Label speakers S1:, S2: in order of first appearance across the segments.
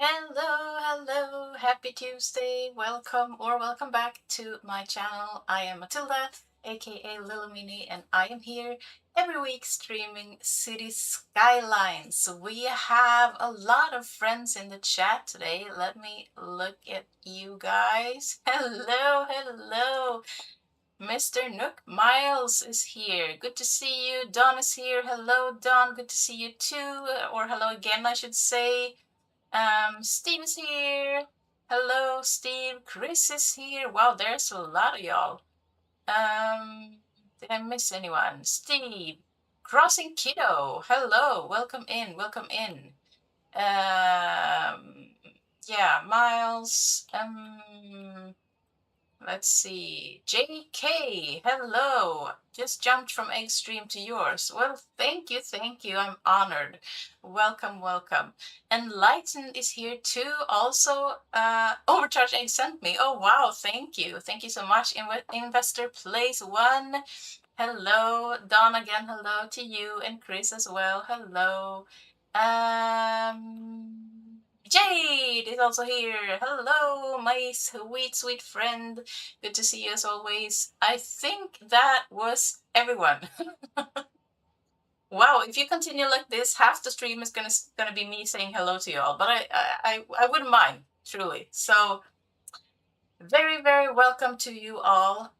S1: Hello, happy Tuesday. Welcome back to my channel. I am Matilda, aka LilloMini, and I am here every week streaming City Skylines. We have a lot of friends in the chat today. Let me look at you guys. Hello. Mr. Nook Miles is here. Good to see you. Don is here. Hello, Don. Good to see you too. Or hello again, I should say. Steve is here. Hello, Steve. Chris is here. Wow, there's a lot of y'all. Did I miss anyone? Steve. Crossing Kiddo. Hello. Welcome in. Yeah, Miles. Let's see. JK, hello. Just jumped from Egg Stream to yours. Well, thank you. I'm honored. Welcome. Enlightened is here too. Also, Overcharge Egg sent me. Oh, wow. Thank you. Thank you so much. Investor Place One. Hello. Don again. Hello to you and Chris as well. Hello. Jade is also here. Hello, my sweet friend. Good to see you as always. I think that was everyone. Wow, if you continue like this, half the stream is gonna be me saying hello to you all, but I wouldn't mind, truly. So very welcome to you all.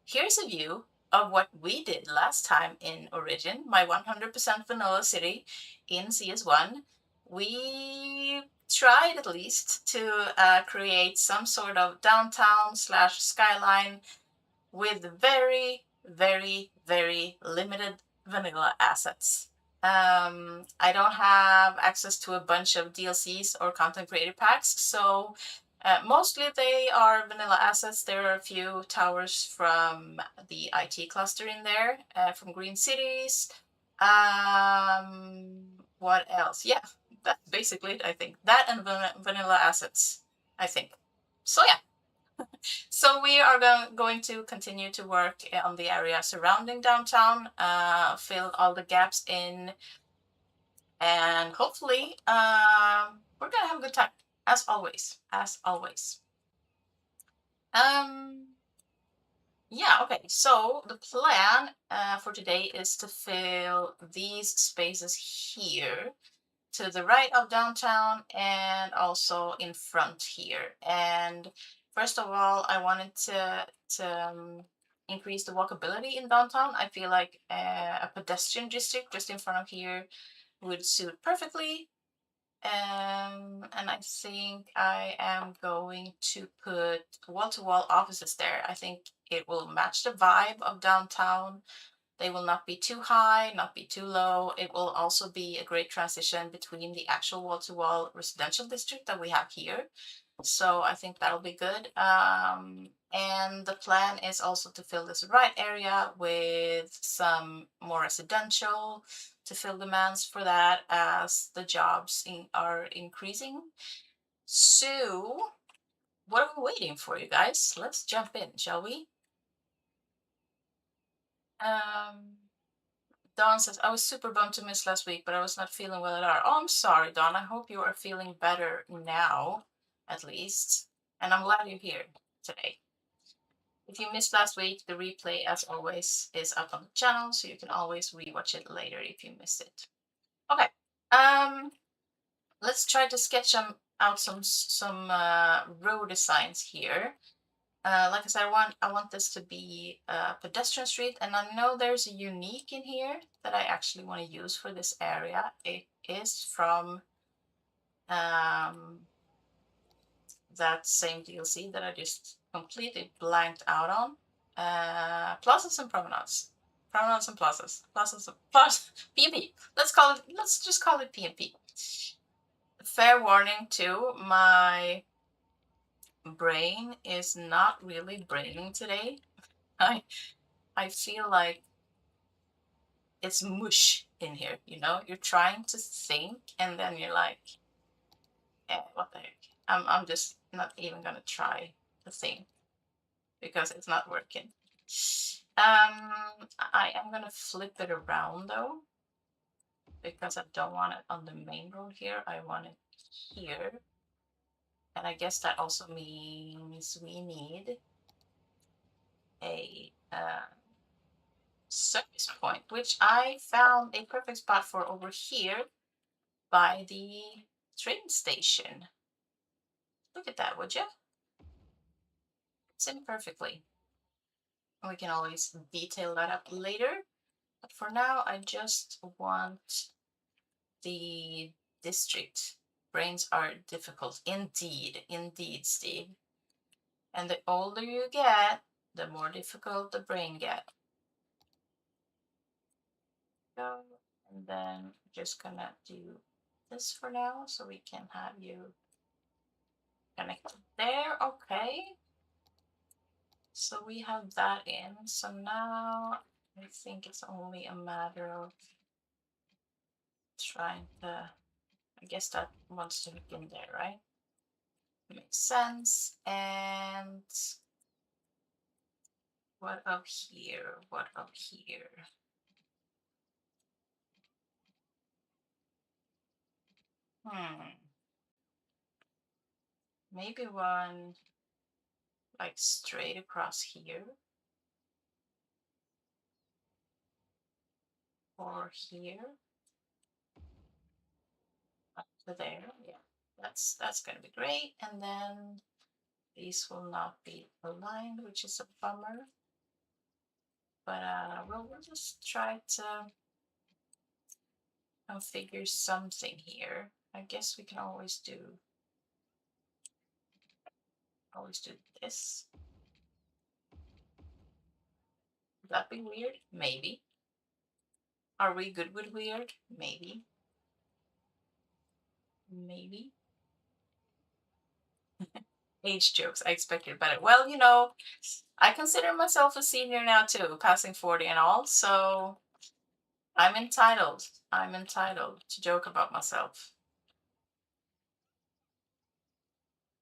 S1: Here's a view of what we did last time in Origin, my 100% vanilla city in CS1. We tried at least to create some sort of downtown / skyline with very limited vanilla assets. I don't have access to a bunch of DLCs or content creator packs, so mostly they are vanilla assets. There are a few towers from the IT cluster in there, from Green Cities. What else? Yeah, that's basically it, I think. That and vanilla assets, I think. So yeah. So we are going to continue to work on the area surrounding downtown, fill all the gaps in, and hopefully we're gonna have a good time, as always. Yeah, okay, so the plan for today is to fill these spaces here to the right of downtown and also in front here. And first of all, I wanted to increase the walkability in downtown. I feel like a pedestrian district just in front of here would suit perfectly. And I think I am going to put wall-to-wall offices there. I think it will match the vibe of downtown. They will not be too high, not be too low. It will also be a great transition between the actual wall-to-wall residential district that we have here. So I think that'll be good. And the plan is also to fill this right area with some more residential to fill demands for that as the jobs are increasing. So what are we waiting for, you guys? Let's jump in, shall we? Dawn says, I was super bummed to miss last week, but I was not feeling well at all. Oh, I'm sorry, Dawn. I hope you are feeling better now, at least. And I'm glad you're here today. If you missed last week, the replay, as always, is up on the channel, so you can always rewatch it later if you missed it. Okay. Let's try to sketch out some road designs here. Like I said, I want this to be a pedestrian street, and I know there's a unique in here that I actually want to use for this area. It is from that same DLC that I just completely blanked out on. Plazas and Promenades. Promenades and Plazas. PMP. Let's just call it PMP. Fair warning too, my brain is not really braining today. I feel like it's mush in here, you know? You're trying to think and then you're like, what the heck? I'm just not even gonna try to think because it's not working. I am gonna flip it around though, because I don't want it on the main road here. I want it here. And I guess that also means we need a service point, which I found a perfect spot for over here by the train station. Look at that, would you? It's in perfectly. We can always detail that up later. But for now, I just want the district. Brains are difficult. Indeed, indeed, Steve. And the older you get, the more difficult the brain gets. So, and then just gonna do this for now so we can have you connected there. Okay. So we have that in. So now I think it's only a matter of trying to, I guess that wants to hook in there, right? Makes sense. And what up here? What up here? Maybe one like straight across here. Or here. Up to there. Yeah. That's gonna be great. And then these will not be aligned, which is a bummer. But we'll just try to configure something here. I guess we can always do this. Would that be weird? Maybe. Are we good with weird? Maybe. Maybe. Age jokes. I expected better. Well, you know, I consider myself a senior now too, passing 40 and all, so I'm entitled. I'm entitled to joke about myself.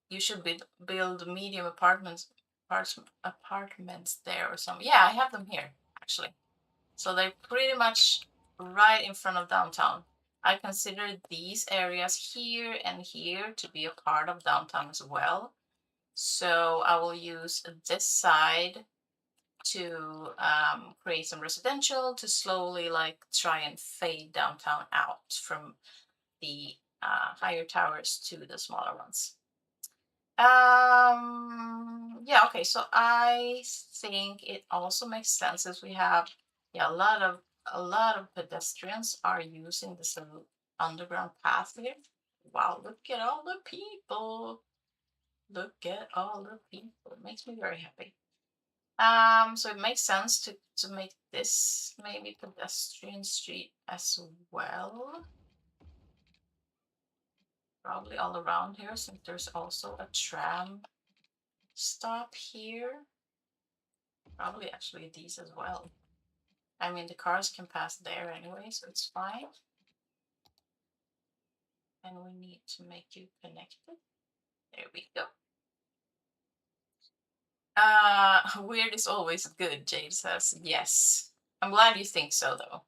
S1: You should build medium apartments there or something. Yeah, I have them here, actually. So they're pretty much right in front of downtown. I consider these areas here and here to be a part of downtown as well. So I will use this side to create some residential to slowly like try and fade downtown out from the higher towers to the smaller ones. Yeah, okay, so I think it also makes sense as we have a lot of pedestrians are using this little underground path here. Wow, look at all the people. Look at all the people. It makes me very happy. So it makes sense to make this maybe pedestrian street as well. Probably all around here, since there's also a tram stop here. Probably actually these as well. I mean, the cars can pass there anyway, so it's fine. And we need to make you connected. There we go. Weird is always good, Jade says. Yes. I'm glad you think so, though.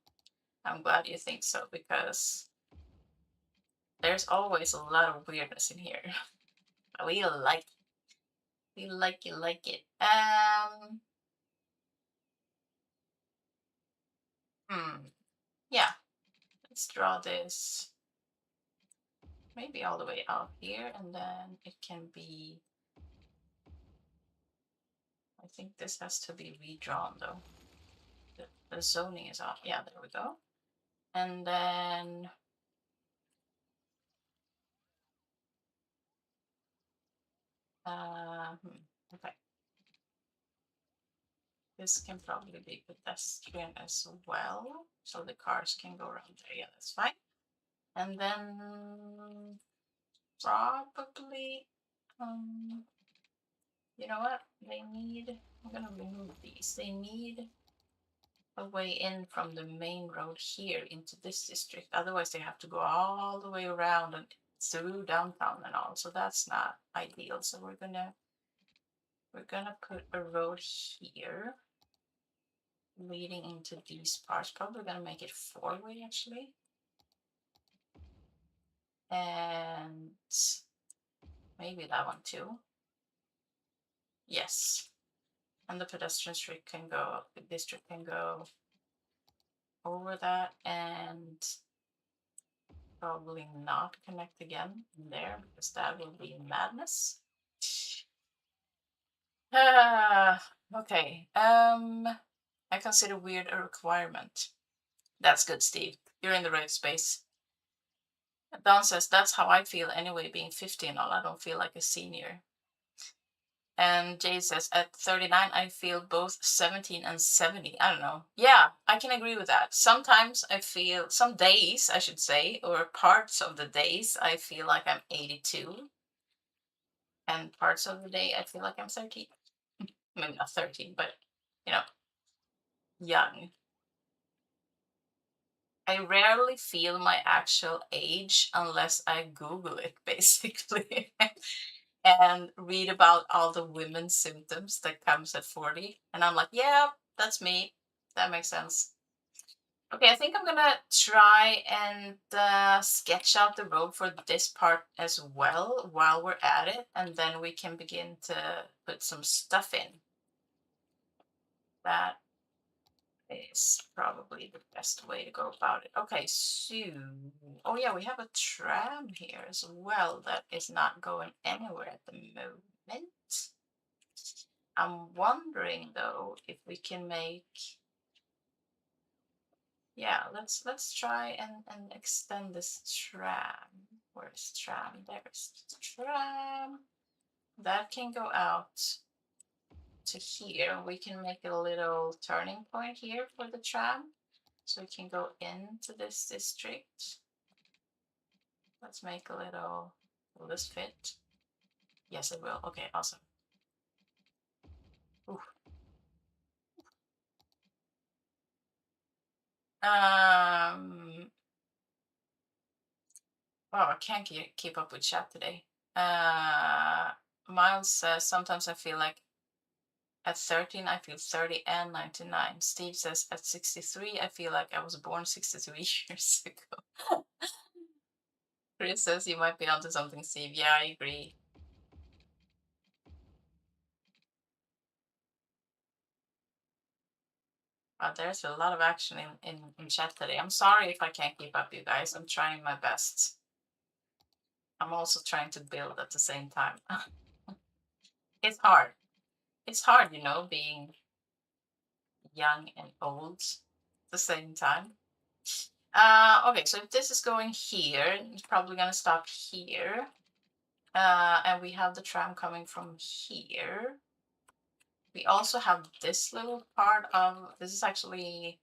S1: I'm glad you think so, because there's always a lot of weirdness in here. We like it. We like it. Yeah. Let's draw this maybe all the way out here, and then it can be, I think this has to be redrawn though. The zoning is off. Yeah, there we go. And then okay. This can probably be pedestrian as well, so the cars can go around there. Yeah, that's fine. And then probably, you know what? I'm gonna remove these. They need a way in from the main road here into this district. Otherwise, they have to go all the way around and through downtown and all. So that's not ideal. So we're gonna put a road here leading into these parts. Probably gonna make it 4-way actually. and maybe that one too. Yes. And the pedestrian street can go, the district can go over that and probably not connect again there because that will be madness. Okay. I consider weird a requirement. That's good, Steve. You're in the right space. Don says that's how I feel anyway, being 50 and all. I don't feel like a senior. And Jay says, at 39, I feel both 17 and 70. I don't know. Yeah, I can agree with that. Sometimes I feel, some days, I should say, or parts of the days, I feel like I'm 82. And parts of the day, I feel like I'm 13. Maybe not 13, but, you know, young. I rarely feel my actual age unless I Google it, basically. And read about all the women's symptoms that comes at 40. And I'm like, yeah, that's me. That makes sense. Okay, I think I'm gonna try and sketch out the road for this part as well while we're at it, and then we can begin to put some stuff in. That is probably the best way to go about it. Okay, so, oh yeah, we have a tram here as well that is not going anywhere at the moment. I'm wondering though if we can make, yeah, let's try and extend this tram. Where's tram? There's tram. That can go out to here. We can make a little turning point here for the tram. So we can go into this district. Let's make a little, will this fit? Yes, it will. Okay, awesome. Ooh. Oh, I can't keep up with chat today. Miles says, sometimes I feel like at 13, I feel 30 and 99. Steve says, at 63, I feel like I was born 63 years ago. Chris says, you might be onto something, Steve. Yeah, I agree. There's a lot of action in chat today. I'm sorry if I can't keep up, you guys. I'm trying my best. I'm also trying to build at the same time. It's hard. It's hard, you know, being young and old at the same time. Okay, so if this is going here, it's probably gonna stop here. And we have the tram coming from here. We also have this little part of, this is actually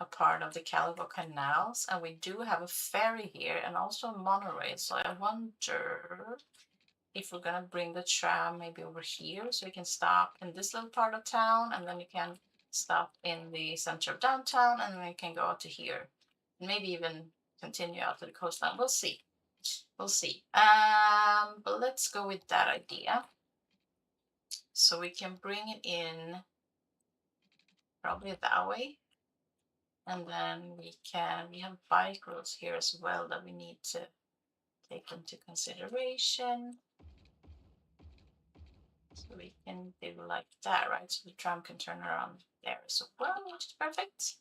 S1: a part of the Calico canals, and we do have a ferry here and also a monorail. So I wonder if we're gonna bring the tram maybe over here so you can stop in this little part of town, and then you can stop in the center of downtown, and then you can go out to here, and maybe even continue out to the coastline. We'll see. We'll see. But let's go with that idea. So we can bring it in probably that way. And then we have bike roads here as well that we need to take into consideration. So we can do like that, right? So the tram can turn around there as well, which is perfect.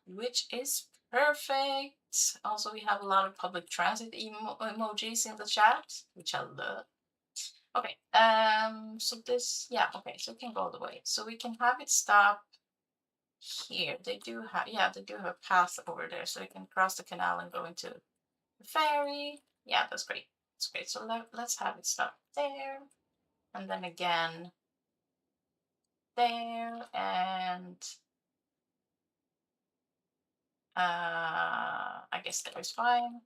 S1: Which is perfect. Also, we have a lot of public transit emojis in the chat, which I love. Okay, so this, yeah, okay, so it can go all the way. So we can have it stop here. They do have, yeah, they do have a path over there, so we can cross the canal and go into the ferry. Yeah, that's great. That's great. So let's have it stop there, and then again there, and I guess that is fine.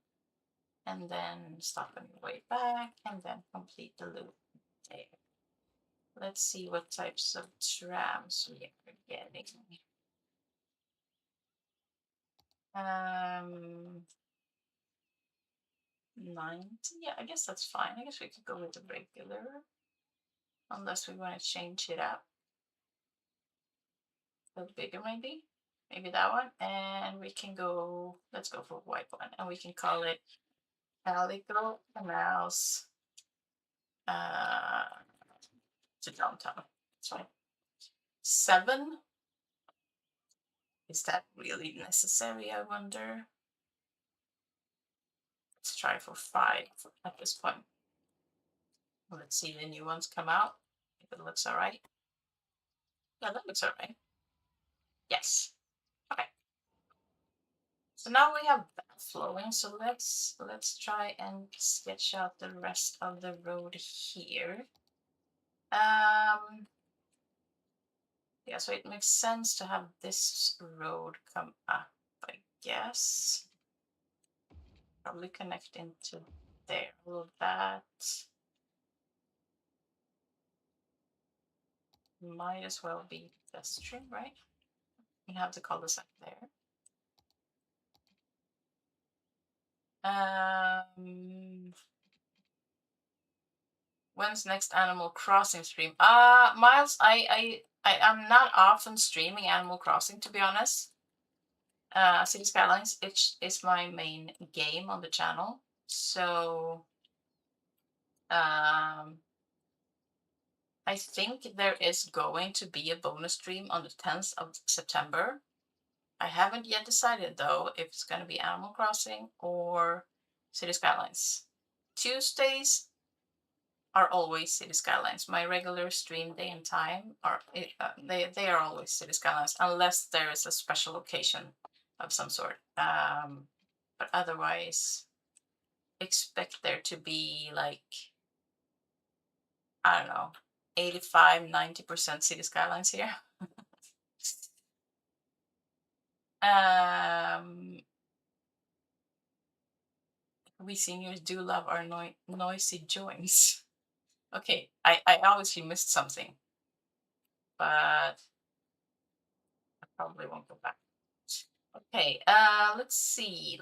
S1: And then stop on the way back, and then complete the loop there. Let's see what types of trams we are getting. 90, yeah, I guess that's fine. I guess we could go with the regular, unless we want to change it up. A little bigger, maybe. Maybe that one. And we can go, let's go for white one, and we can call it Calico Canals to downtown. That's right. 7? Is that really necessary, I wonder? Let's try for 5 at this point. Let's see the new ones come out. If it looks all right. Yeah, that looks all right. Yes. Okay. So now we have that flowing. So let's try and sketch out the rest of the road here. Yeah, so it makes sense to have this road come up, I guess. Probably connect into there. All of that might as well be pedestrian, right? We have the cul-de-sac there. When's next Animal Crossing stream? Miles, I'm not often streaming Animal Crossing, to be honest. City Skylines, it's my main game on the channel. So I think there is going to be a bonus stream on the 10th of September. I haven't yet decided though if it's going to be Animal Crossing or City Skylines. Tuesdays are always City Skylines. My regular stream day and time are they are always City Skylines unless there is a special occasion of some sort. But otherwise, expect there to be like, I don't know, 85-90% City Skylines here. We seniors do love our noisy joints. Okay, I obviously missed something, but I probably won't go back. Okay, let's see.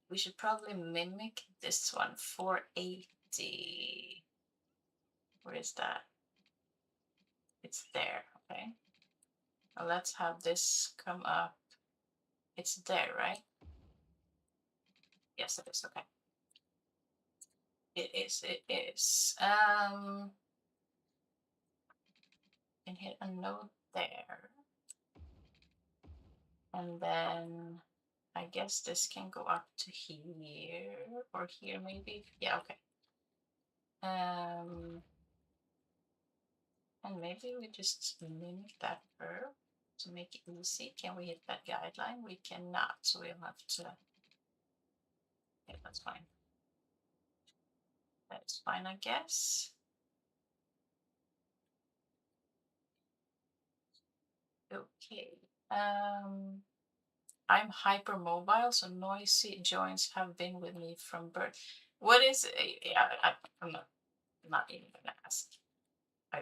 S1: We should probably mimic this one, 480. Where is that? It's there, okay. Now let's have this come up. It's there, right? Yes, it is, okay. It is. Can hit a node there. And then I guess this can go up to here or here maybe. Yeah, okay. And maybe we just mimic that curve to make it easy. Can we hit that guideline? We cannot, so we'll have to. Okay, that's fine. That's fine, I guess. Okay. I'm hypermobile, so noisy joints have been with me from birth. What is it? I'm not even gonna ask. I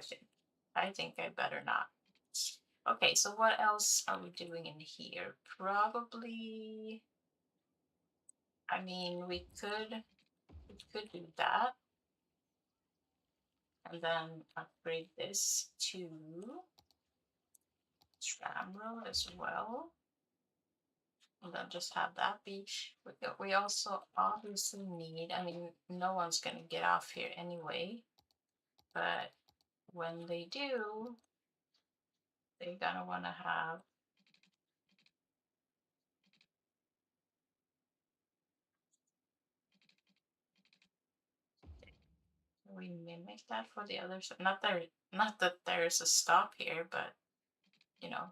S1: think I better not. Okay, so what else are we doing in here? Probably, I mean, we could do that and then upgrade this to tram road as well. And then just have that be. We also obviously need, I mean, no one's gonna get off here anyway, but when they do, they're gonna wanna have we mimic that for the others. Not that there's a stop here, but you know,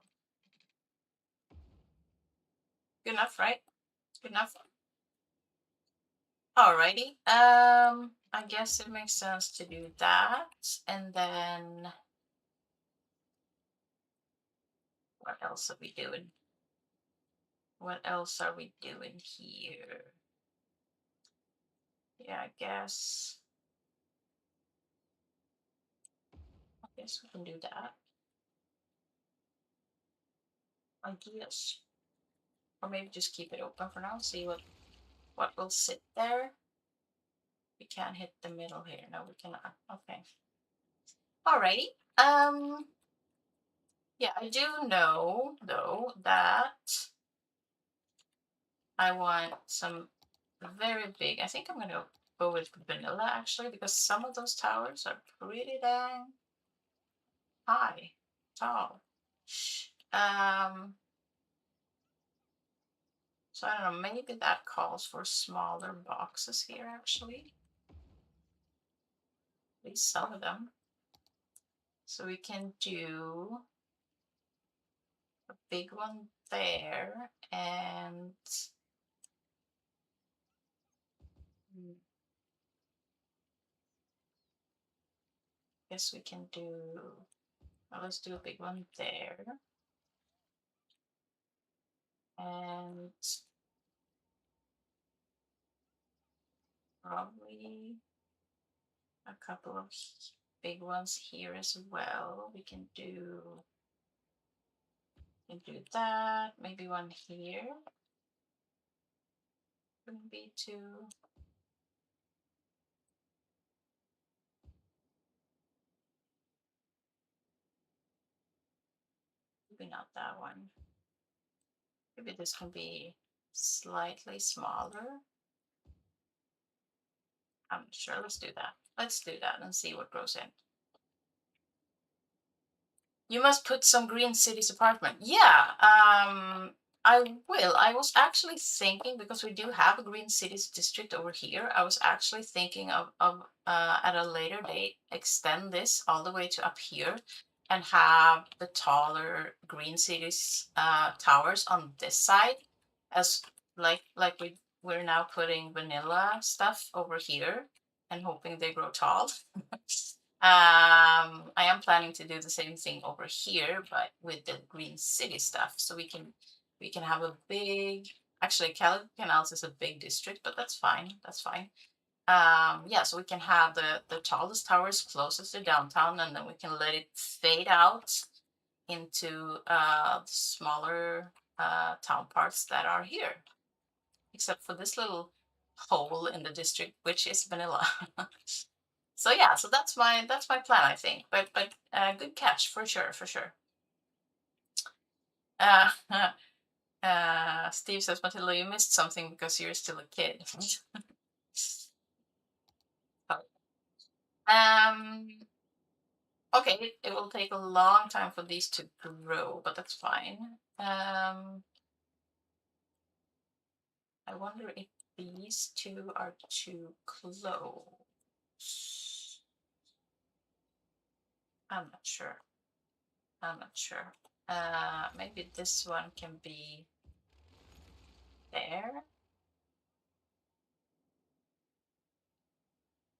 S1: good enough, right? Good enough. Alrighty. I guess it makes sense to do that. And then what else are we doing? What else are we doing here? Yeah, I guess we can do that. I guess. Or maybe just keep it open for now, see what will sit there. We can't hit the middle here. No, we cannot. Okay. Alrighty. Yeah, I do know though that I want some very big. I think I'm gonna go with vanilla actually, because some of those towers are pretty dang high, tall. So I don't know, maybe that calls for smaller boxes here actually. At least some of them. So we can do a big one there, and guess we can do, well, let's do a big one there, and probably a couple of big ones here as well. We can do that. Maybe one here. Wouldn't be too. Maybe not that one. Maybe this can be slightly smaller. I'm not sure. Let's do that. Let's do that and see what grows in. You must put some Green Cities apartment. Yeah, I will. I was actually thinking, because we do have a Green Cities district over here, I was actually thinking of at a later date extend this all the way to up here and have the taller Green Cities towers on this side, as like we're now putting vanilla stuff over here and hoping they grow tall. I am planning to do the same thing over here, but with the Green City stuff. So we can have a big, actually Cali Canals is a big district, but that's fine. That's fine. Yeah, so we can have the tallest towers closest to downtown, and then we can let it fade out into smaller town parts that are here, except for this little hole in the district, which is vanilla. So yeah, so that's my plan, I think. But good catch for sure, for sure. Uh, Steve says, Matilda, you missed something because you're still a kid. um. Okay, it will take a long time for these to grow, but that's fine. I wonder if these two are too close. I'm not sure. I'm not sure. Maybe this one can be there.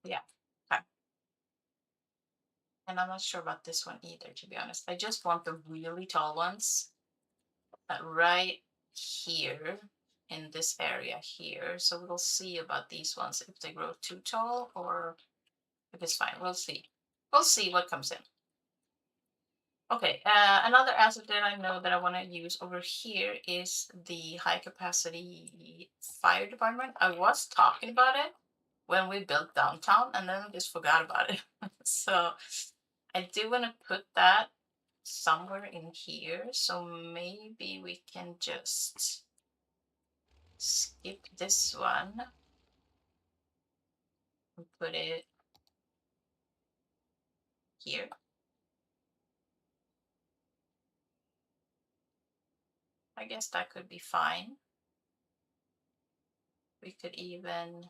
S1: Yeah. Okay. And I'm not sure about this one either, to be honest. I just want the really tall ones right here in this area here. So we'll see about these ones, if they grow too tall or if it's fine. We'll see. We'll see what comes in. Okay, another asset that I know that I want to use over here is the high capacity fire department. I was talking about it when we built downtown, and then I just forgot about it. So I do want to put that somewhere in here. So maybe we can just skip this one and put it here. I guess that could be fine. We could even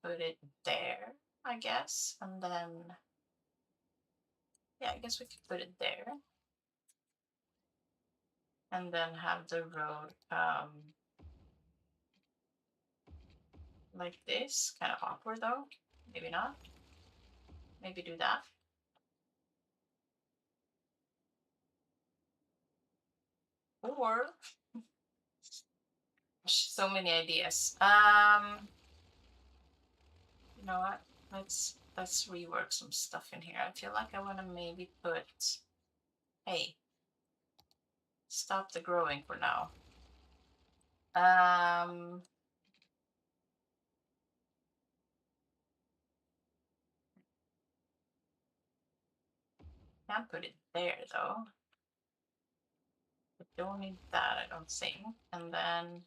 S1: put it there, I guess. And then, yeah, I guess we could put it there. And then have the road like this. Kind of awkward though. Maybe not. Maybe do that. Or so many ideas. You know what? Let's rework some stuff in here. I feel like I want to maybe put, hey, stop the growing for now. Can't put it there though. We don't need that, I don't think. And then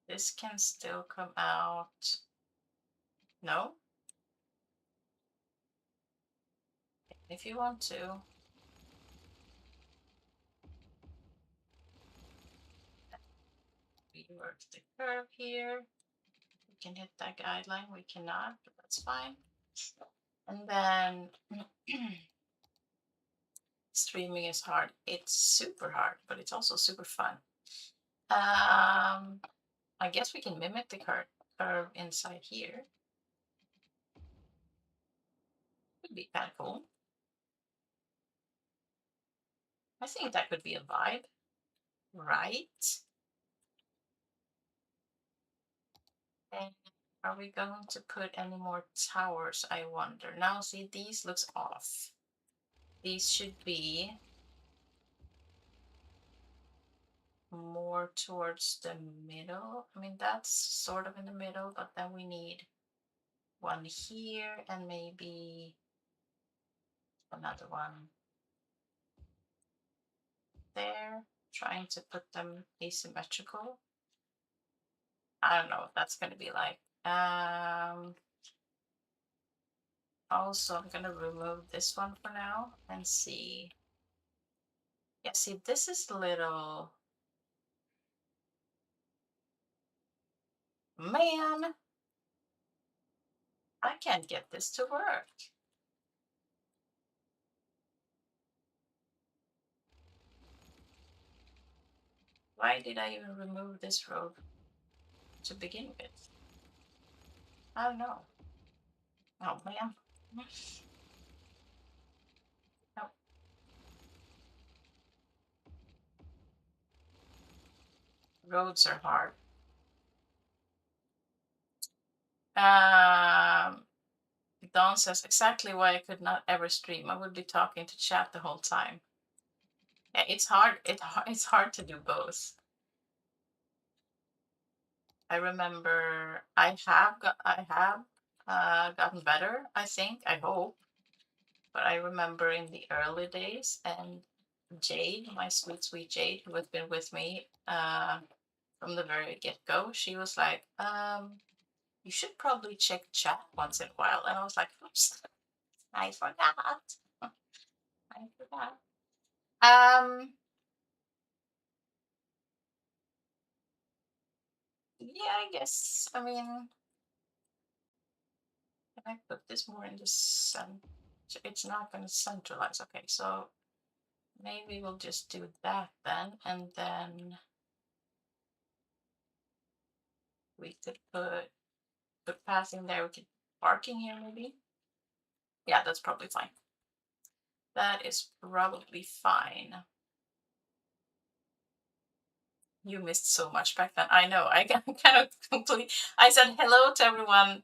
S1: This can still come out. No? If you want to. We work the curve here. We can hit that guideline. We cannot, but that's fine. And then streaming is hard. It's super hard, but it's also super fun. I guess we can mimic the curve inside here. Would be kind of cool. I think that could be a vibe, right? And are we going to put any more towers, I wonder? Now, see, these looks off. These should be more towards the middle. I mean, that's sort of in the middle, but then we need one here and maybe another one there, trying to put them asymmetrical. I don't know what that's going to be like. Also, I'm going to remove this one for now and see. Yeah, see, this is little. Man, I can't get this to work. Why did I even remove this road to begin with? I don't know. Oh, man. No. Roads are hard. Dawn says exactly why I could not ever stream. I would be talking to chat the whole time. Yeah, it's hard. It's hard to do both. I remember I have gotten better. I think. I hope. But I remember in the early days, and Jade, my sweet sweet Jade, who has been with me from the very get go, she was like, you should probably check chat once in a while. And I was like, oops, I forgot. I forgot. Yeah, I guess. I mean, can I put this more in the center? It's not going to centralize. Okay, so maybe we'll just do that then. And then we could put passing there. We could parking here maybe. Yeah, that's probably fine. That is probably fine. You missed so much back then. I know. I kind of complete. I said hello to everyone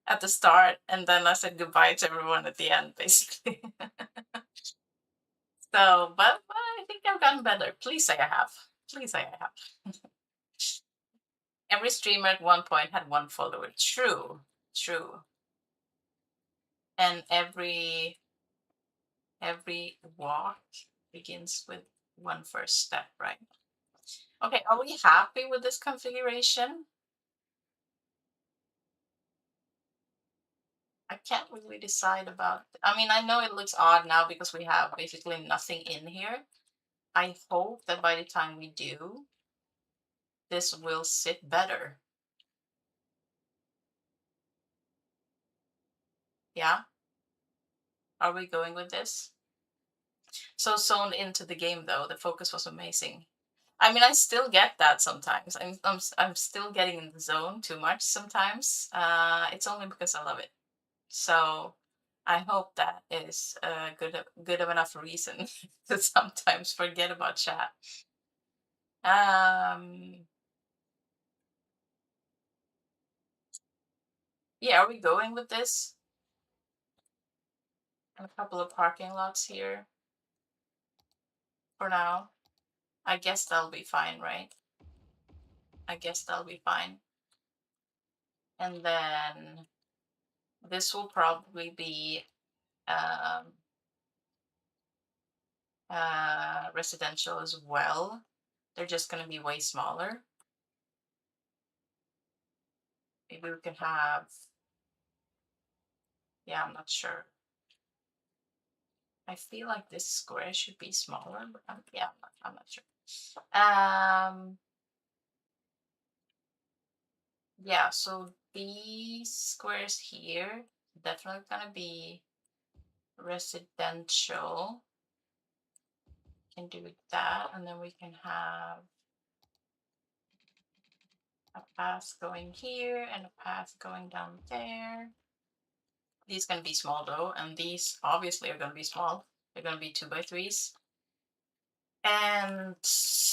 S1: at the start, and then I said goodbye to everyone at the end, basically. So, but I think I've gotten better. Please say I have. Please say I have. Every streamer at one point had one follower. True, true. And every walk begins with one first step, right? Okay, are we happy with this configuration? I can't really decide about. I mean, I know it looks odd now because we have basically nothing in here. I hope that by the time we do, this will sit better. Yeah? Are we going with this? So zoned into the game though, the focus was amazing. I mean, I still get that sometimes. I'm still getting in the zone too much sometimes. It's only because I love it. So I hope that is a good of enough reason to sometimes forget about chat. Yeah, are we going with this? And a couple of parking lots here for now. I guess that'll be fine, right? I guess that'll be fine. And then this will probably be residential as well. They're just going to be way smaller. Maybe we can have, yeah, I'm not sure. I feel like this square should be smaller, but yeah, I'm not sure. Yeah, so these squares here definitely gonna be residential. Can do that, and then we can have a path going here and a path going down there. These can be small though, and these obviously are gonna be small. They're gonna be 2x3s. And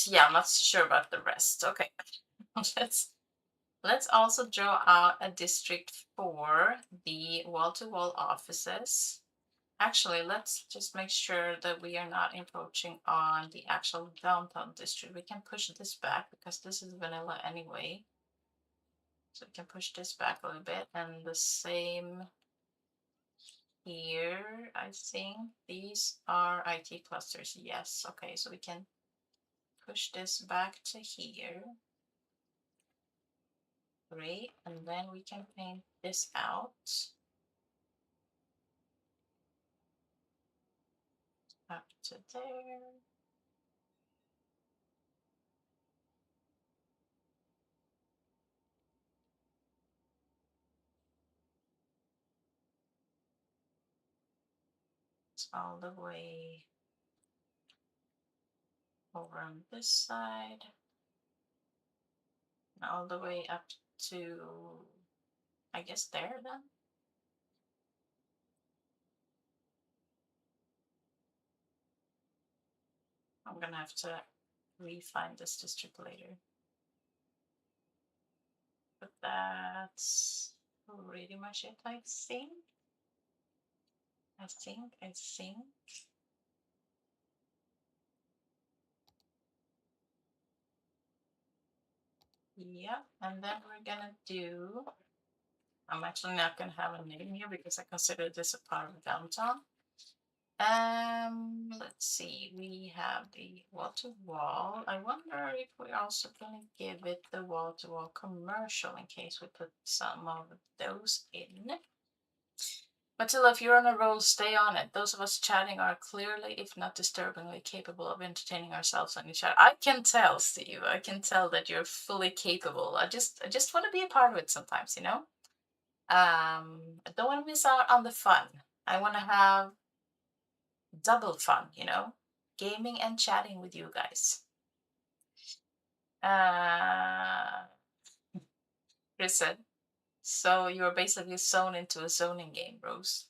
S1: yeah, I'm not sure about the rest. Okay, let's also draw out a district for the wall-to-wall offices. Actually, let's just make sure that we are not encroaching on the actual downtown district. We can push this back because this is vanilla anyway. So we can push this back a little bit, and the same here. I think these are IT clusters. Yes. Okay, so we can push this back to here. Great. And then we can paint this out. Up to there. It's all the way over on this side. And all the way up to, I guess, there then. I'm gonna have to refine this district later. But that's pretty much it, I think. I think. Yeah, and then we're gonna do, I'm actually not gonna have a name here because I consider this a part of downtown. Let's see, we have the wall-to-wall. I wonder if we're also gonna give it the wall-to-wall commercial in case we put some of those in. Matilda, if you're on a roll, stay on it. Those of us chatting are clearly, if not disturbingly, capable of entertaining ourselves on each other. I can tell, Steve. I can tell that you're fully capable. I just want to be a part of it sometimes, you know? I don't want to miss out on the fun. I want to have double fun, you know? Gaming and chatting with you guys. Chris said, so you're basically sewn into a zoning game, Rose.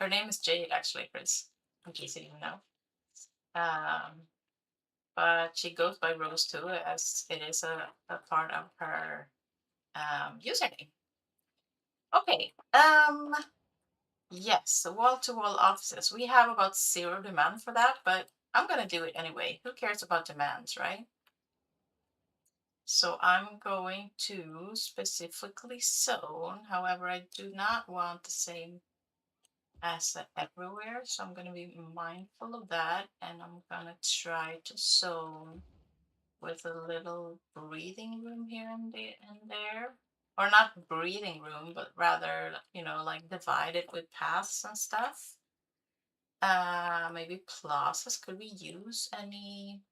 S1: Her name is Jade, actually, Chris, in case you didn't know. But she goes by Rose too, as it is a part of her username. Okay. Yes, the wall-to-wall offices. We have about 0 demand for that, but I'm gonna do it anyway. Who cares about demands, right? So I'm going to specifically zone. However, I do not want the same asset everywhere, so I'm gonna be mindful of that, and I'm gonna try to zone with a little breathing room here and there, or not breathing room, but rather, you know, like divided with paths and stuff. Maybe plazas. Could we use any?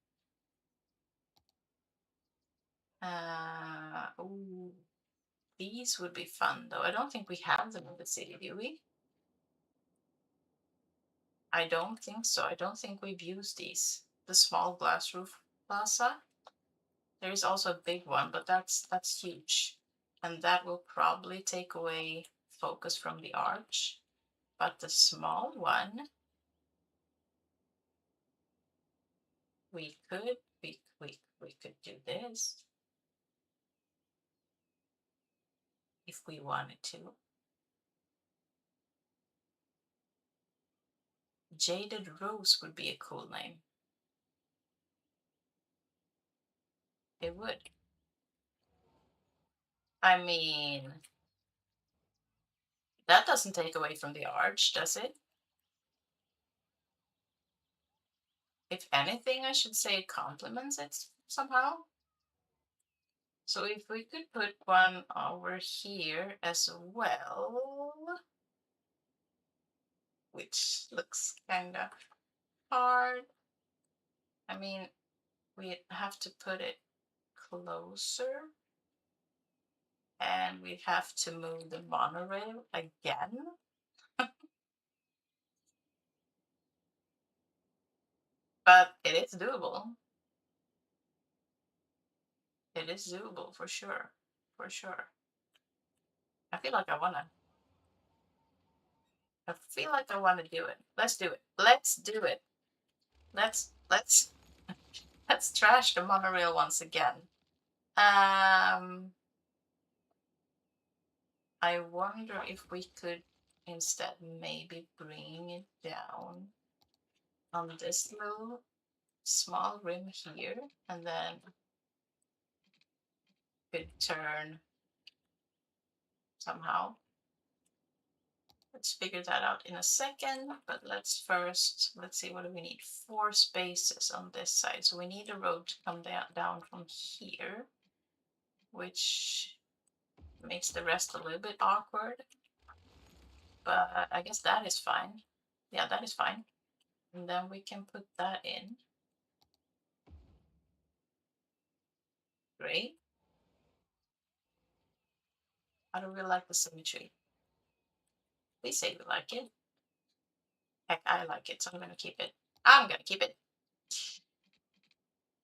S1: Ooh, these would be fun though. I don't think we have them in the city, do we? I don't think so. I don't think we've used these. The small glass roof plaza. There is also a big one, but that's huge. And that will probably take away focus from the arch. But the small one, we could do this if we wanted to. Jaded Rose would be a cool name. It would. I mean, that doesn't take away from the arch, does it? If anything, I should say it complements it somehow. So if we could put one over here as well, which looks kind of hard. I mean, we have to put it closer, and we have to move the monorail again. But it is doable. It is doable for sure. For sure. I feel like I wanna. I feel like I want to do it. Let's do it. Let's do it. Let's let's trash the monorail once again. I wonder if we could instead maybe bring it down on this little small rim here, and then could turn somehow. Let's figure that out in a second, but let's see, what do we need? 4 spaces on this side. So we need a road to come down from here, which makes the rest a little bit awkward. But I guess that is fine. Yeah, that is fine. And then we can put that in. Great. How do we like the symmetry? We say we like it. Heck, I like it, so I'm gonna keep it. I'm gonna keep it.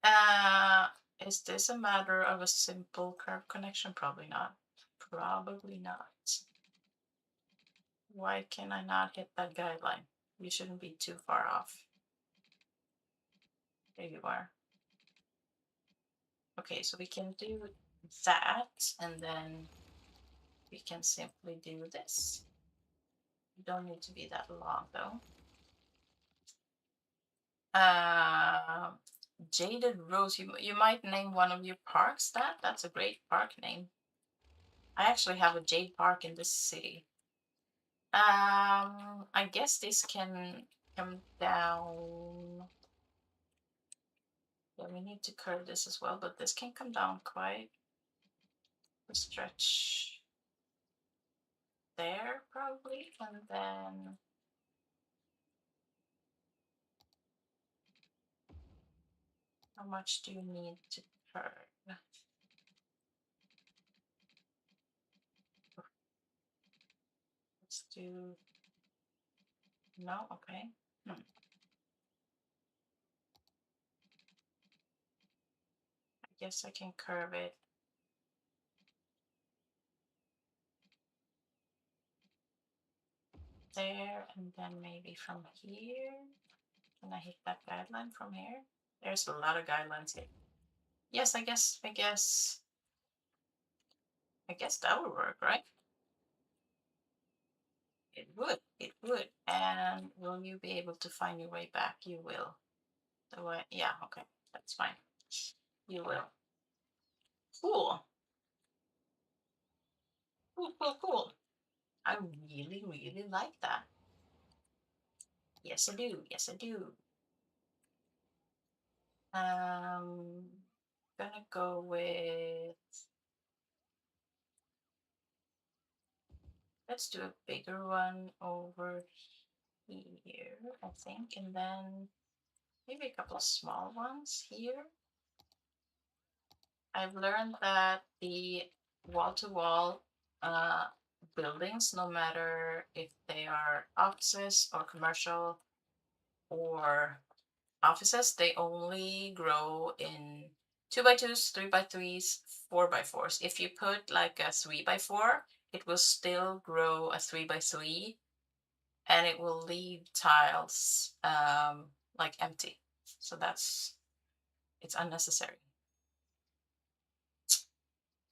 S1: Uh, is this a matter of a simple curve connection? Probably not. Probably not. Why can I not hit that guideline? You shouldn't be too far off. There you are. Okay, so we can do that, and then we can simply do this. You don't need to be that long though. Jaded Rose, you might name one of your parks that. That's a great park name. I actually have a Jade Park in this city. I guess this can come down. Yeah, we need to curve this as well, but this can come down quite a stretch there probably, and then how much do you need to curve? Let's do, no, okay. I guess I can curve it there, and then maybe from here. Can I hit that guideline from here? There's a lot of guidelines here. Yes, I guess that would work, right? It would, it would. And will you be able to find your way back? You will. The way, yeah, okay, that's fine. You will. Cool. Cool, cool, cool. I really, really like that. Yes, I do. Yes, I do. Gonna go with, let's do a bigger one over here, I think, and then maybe a couple of small ones here. I've learned that the wall-to-wall buildings, no matter if they are offices or commercial or offices, they only grow in 2x2s, 3x3s, 4x4s. If you put like a 3x4, it will still grow a 3x3, and it will leave tiles like empty. So it's unnecessary.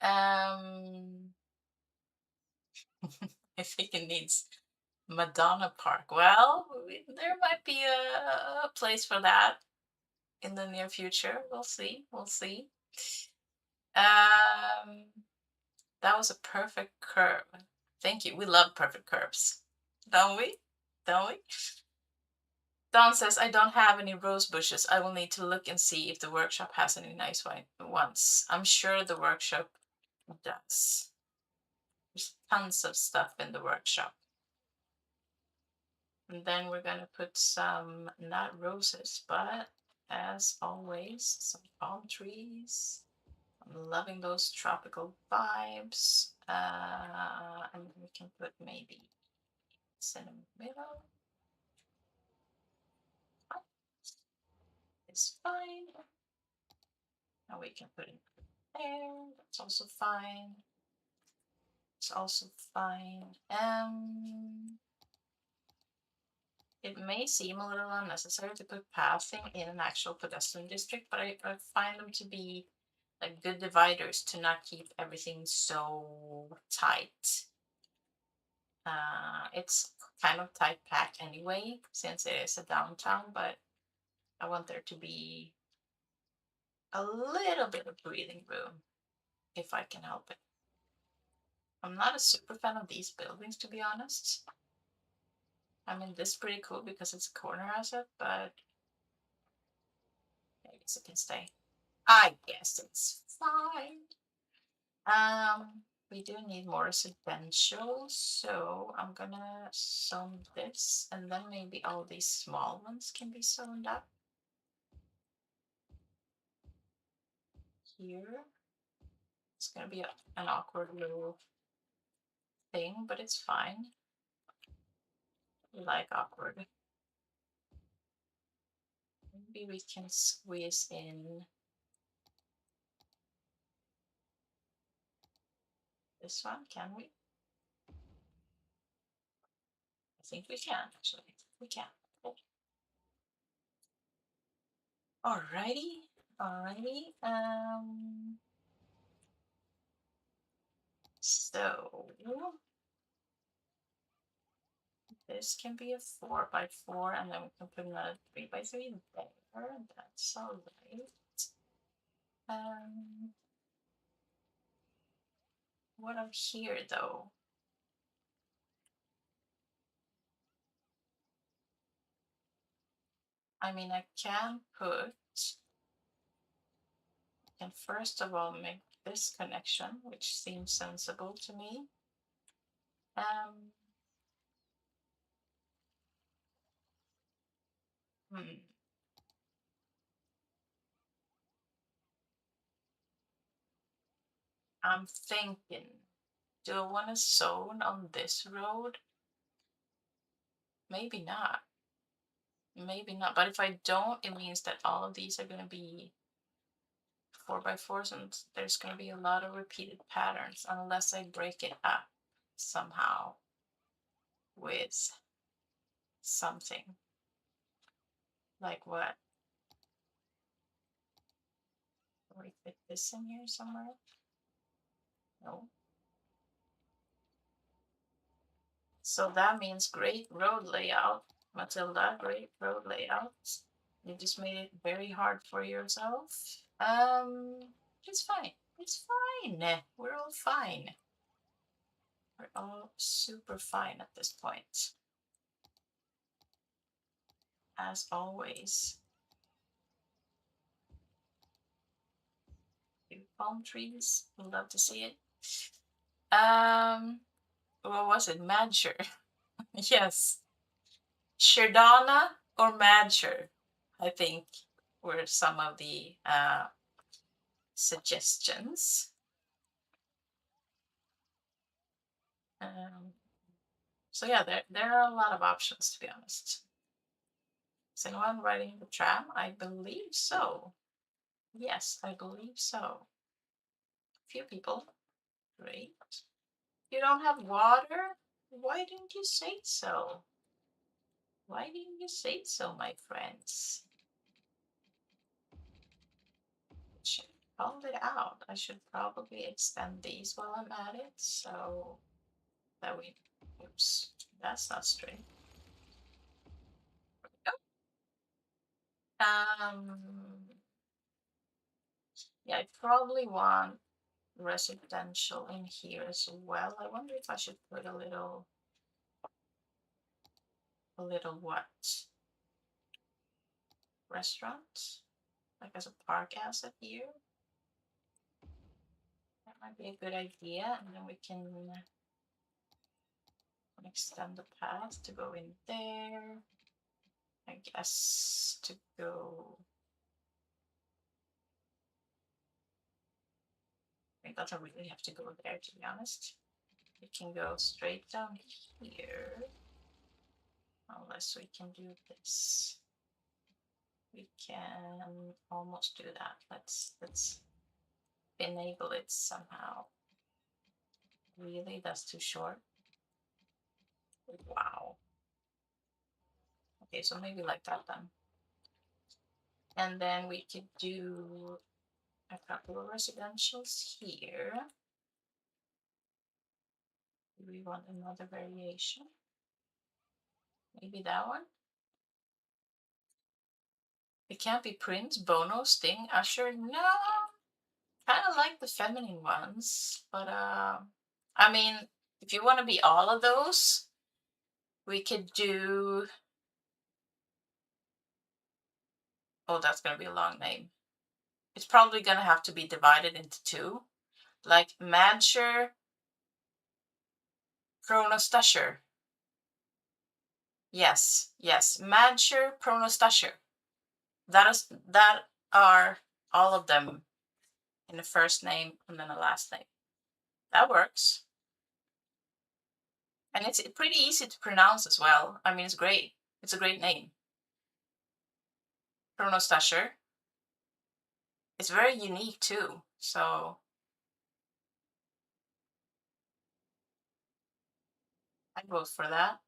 S1: Um, I think it needs Madonna Park. Well, there might be a place for that in the near future. We'll see. We'll see. Um, that was a perfect curve. Thank you. We love perfect curves, don't we? Don't we? Don says, I don't have any rose bushes. I will need to look and see if the workshop has any nice ones. I'm sure the workshop does. There's tons of stuff in the workshop. And then we're gonna put some, not roses, but as always, some palm trees. I'm loving those tropical vibes. And we can put maybe it's in the middle. It's fine. And we can put it there. That's also fine. It's also fine. It may seem a little unnecessary to put pathing in an actual pedestrian district, but I find them to be like good dividers to not keep everything so tight. It's kind of tight packed anyway, since it is a downtown, but I want there to be a little bit of breathing room if I can help it. I'm not a super fan of these buildings, to be honest. I mean, this is pretty cool because it's a corner asset, but I guess it can stay. I guess it's fine. We do need more residential, so I'm gonna zone this, and then maybe all these small ones can be zoned up. Here. It's gonna be an awkward little thing, but it's fine. We like awkward. Maybe we can squeeze in this one, can we? I think we can, actually. We can. Cool. Alrighty, alrighty. So this can be a 4x4, and then we can put another 3x3 there. That's all right. What up here, though? I mean, I can first of all make this connection, which seems sensible to me. I'm thinking, do I want to zone on this road? Maybe not. Maybe not. But if I don't, it means that all of these are going to be 4x4s, and there's going to be a lot of repeated patterns unless I break it up somehow with something. Like what? Can we fit this in here somewhere? No. So that means great road layout. Matilda, great road layout. You just made it very hard for yourself. It's fine. It's fine. We're all fine. We're all super fine at this point. As always. Palm trees. Love to see it. What was it? Madger. Yes. Sherdana or Madger, I think, were some of the suggestions. So yeah, there are a lot of options, to be honest. Is anyone riding the tram? I believe so. Yes, I believe so. A few people. Great. You don't have water? Why didn't you say so? Why didn't you say so, my friends? Should call it out. I should probably extend these while I'm at it, so that we, oops, that's not straight. Yeah, I probably want residential in here as well. I wonder if I should put a little what? restaurant, like as a park asset here. That might be a good idea, and then we can extend the path to go in there. I guess to go. It doesn't really have to go there, to be honest. We can go straight down here. Unless we can do this. We can almost do that. Let's enable it somehow. Really, that's too short. Wow. Okay, so maybe like that then. And then we could do a couple of residentials here. Do we want another variation? Maybe that one? It can't be Prince, Bono, Sting, Usher. No, kind of like the feminine ones, but I mean, if you want to be all of those, we could do. Oh, that's gonna be a long name. It's probably gonna have to be divided into two, like Madger, Pronostasher. Yes, yes, Madger, Pronostasher. That are all of them in the first name and then the last name. That works. And it's pretty easy to pronounce as well. I mean, it's great. It's a great name. Pronostasher. It's very unique too. So I vote for that.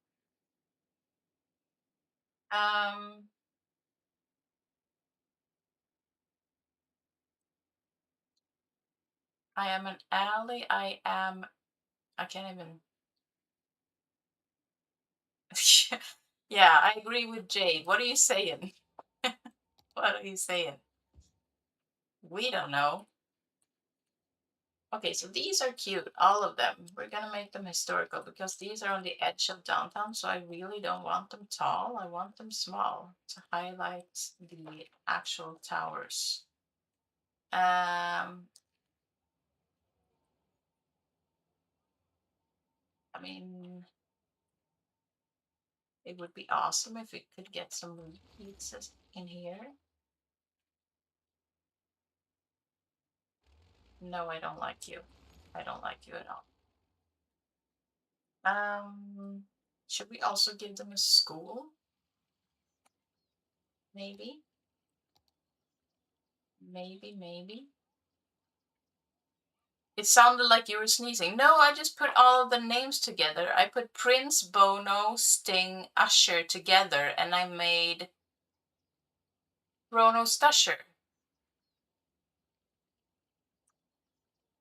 S1: Um, I am an ally. I can't even. Yeah, I agree with Jade. What are you saying? What are you saying? We don't know. Okay, so these are cute, all of them. We're gonna make them historical because these are on the edge of downtown, so I really don't want them tall. I want them small to highlight the actual towers. I mean, it would be awesome if we could get some pizzas in here. No, I don't like you. I don't like you at all. Should we also give them a school? Maybe. Maybe. It sounded like you were sneezing. No, I just put all of the names together. I put Prince, Bono, Sting, Usher together, and I made Rono Stusher.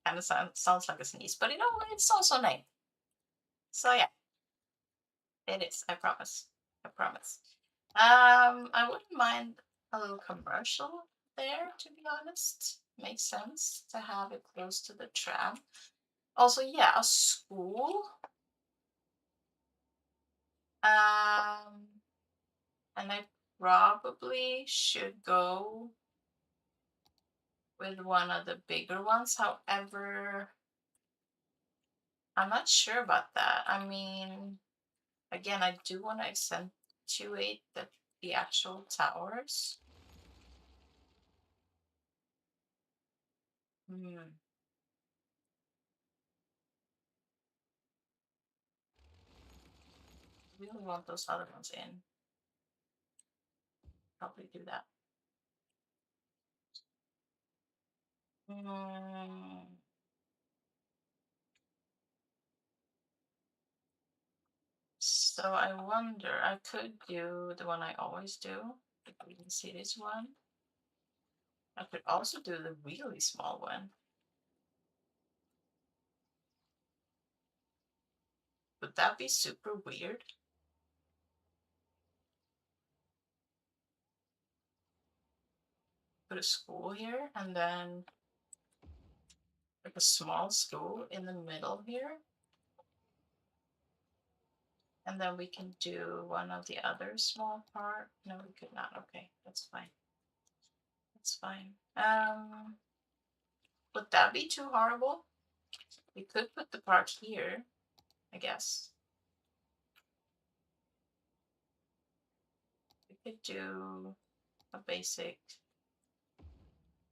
S1: Kind of sounds like a sneeze, but it's also a name. So yeah, it is. I promise. I promise. I wouldn't mind a little commercial there, to be honest. Makes sense to have it close to the tram. Also, yeah, a school. And I probably should go with one of the bigger ones. However, I'm not sure about that. I mean, again, I do want to accentuate the actual towers. Hmm. Really want those other ones in. Probably do that. Hmm. So I wonder, I could do the one I always do, the Green Cities one. I could also do the really small one. Would that be super weird? Put a school here and then like a small school in the middle here. And then we can do one of the other small part. No, we could not. Okay, that's fine. That's fine. Would that be too horrible? We could put the part here, I guess. We could do a basic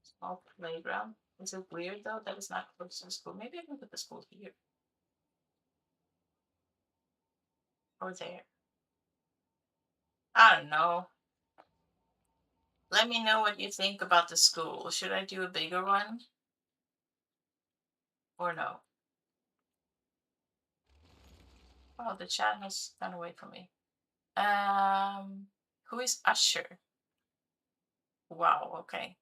S1: small playground. Is it weird though that it's not close to the school? Maybe I can put the school here. Or there. I don't know. Let me know what you think about the school. Should I do a bigger one? Or no? Oh, the chat has gone away from me. Who is Usher? Wow, okay.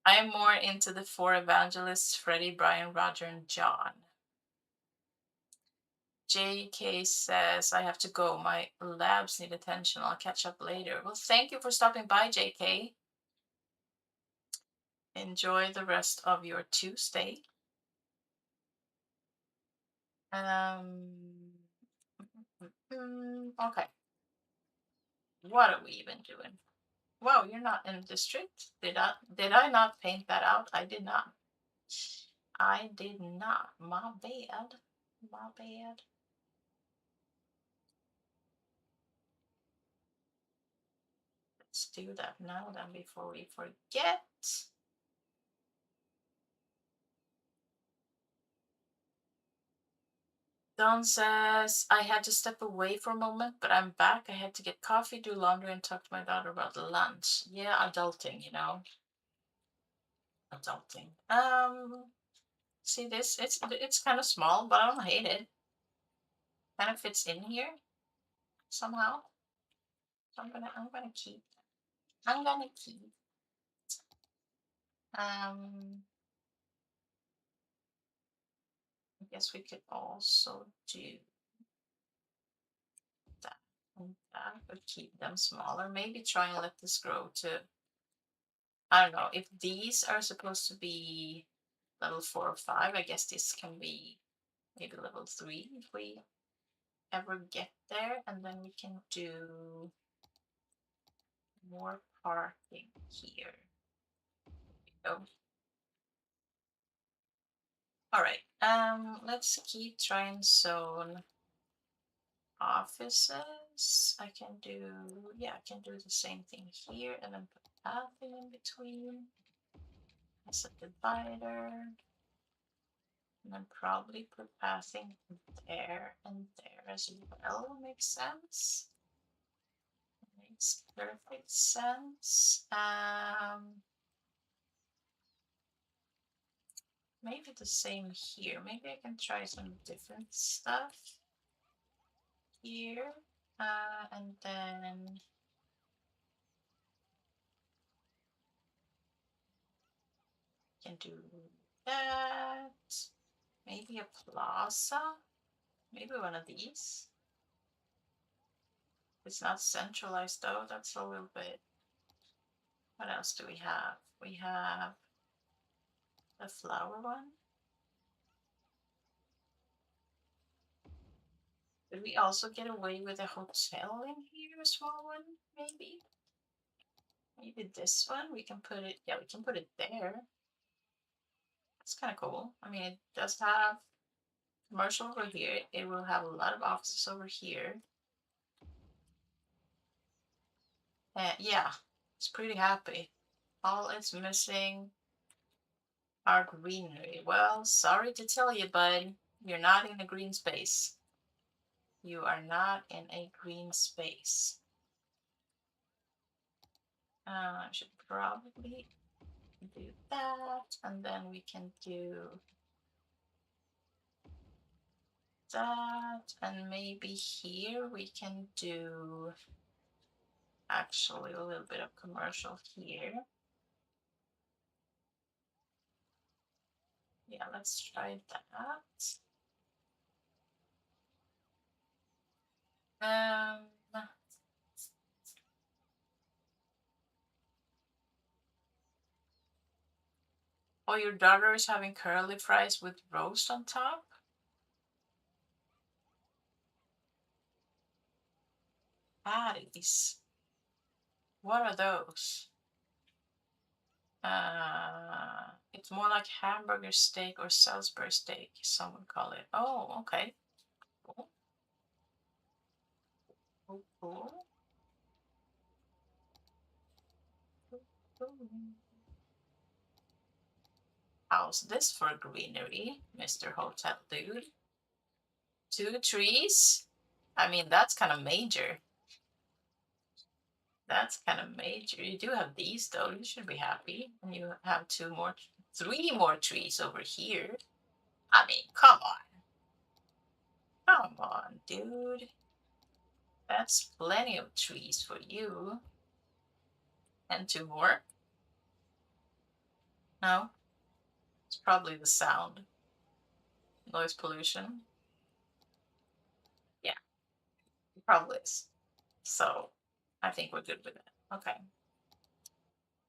S1: I am more into the four evangelists, Freddie, Brian, Roger, and John. JK says, I have to go. My labs need attention. I'll catch up later. Well, thank you for stopping by, JK. Enjoy the rest of your Tuesday. Okay. What are we even doing? Wow, you're not in district? Did I not paint that out? I did not. I did not. My bad. My bad. Let's do that now then before we forget. Don says, I had to step away for a moment, but I'm back. I had to get coffee, do laundry, and talk to my daughter about lunch. Yeah, adulting, you know. Adulting. See this? It's kind of small, but I don't hate it. Kind of fits in here somehow. So I'm gonna keep. I'm gonna keep. I guess we could also do that and that, but keep them smaller. Maybe try and let this grow to, I don't know, if these are supposed to be level 4 or 5, I guess this can be maybe level 3 if we ever get there, and then we can do more parking here. Oh. All right, let's keep trying zone offices. I can do, yeah, I can do the same thing here and then put pathing in between as a divider. And then probably put pathing there and there as well. Makes sense. Makes perfect sense. Maybe the same here. Maybe I can try some different stuff here. And then can do that. Maybe a plaza. Maybe one of these. It's not centralized though. That's a little bit. What else do we have? We have the flower one. Could we also get away with a hotel in here? A small one, maybe? Maybe this one? We can put it, yeah, we can put it there. It's kind of cool. I mean, it does have commercial over here. It will have a lot of offices over here. And yeah, it's pretty happy. All it's missing are greenery. Well, sorry to tell you, bud, you're not in a green space. You are not in a green space. I should probably do that, and then we can do that, and maybe here we can do actually a little bit of commercial here. Yeah, let's try that. Oh, your daughter is having curly fries with roast on top? patties. What are those? It's more like hamburger steak or Salisbury steak, some would call it. Oh, okay. Cool. Cool, cool. How's this for greenery, Mr. Hotel Dude? 2 trees? I mean, that's kind of major. That's kind of major. You do have these though. You should be happy. And you have 3 more trees over here. I mean, come on. Come on, dude. That's plenty of trees for you. And 2 more? No? It's probably the sound. Noise pollution. Yeah, it probably is. So I think we're good with that. Okay.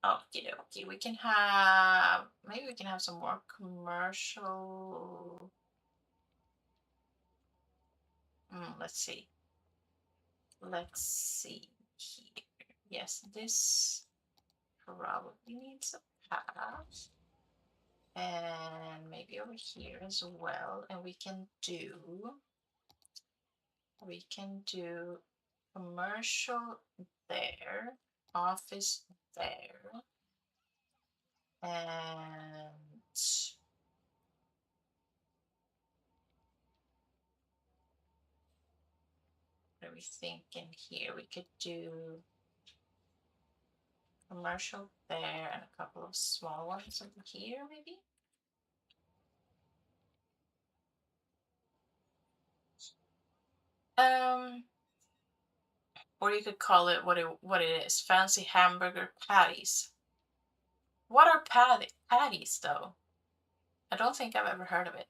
S1: Okie dokie. We can have, maybe we can have some more commercial. Let's see. Let's see here. Yes, this probably needs a path. And maybe over here as well. And we can do commercial there, office there, and what are we thinking here? We could do commercial there and a couple of small ones over here, maybe. Or you could call it what it is, fancy hamburger patties. What are patties though? I don't think I've ever heard of it.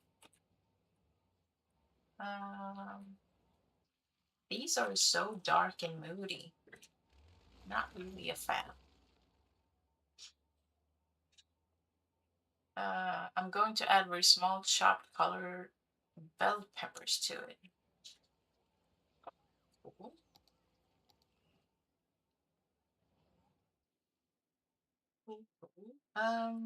S1: These are so dark and moody. Not really a fan. I'm going to add very small chopped colored bell peppers to it. Cool. How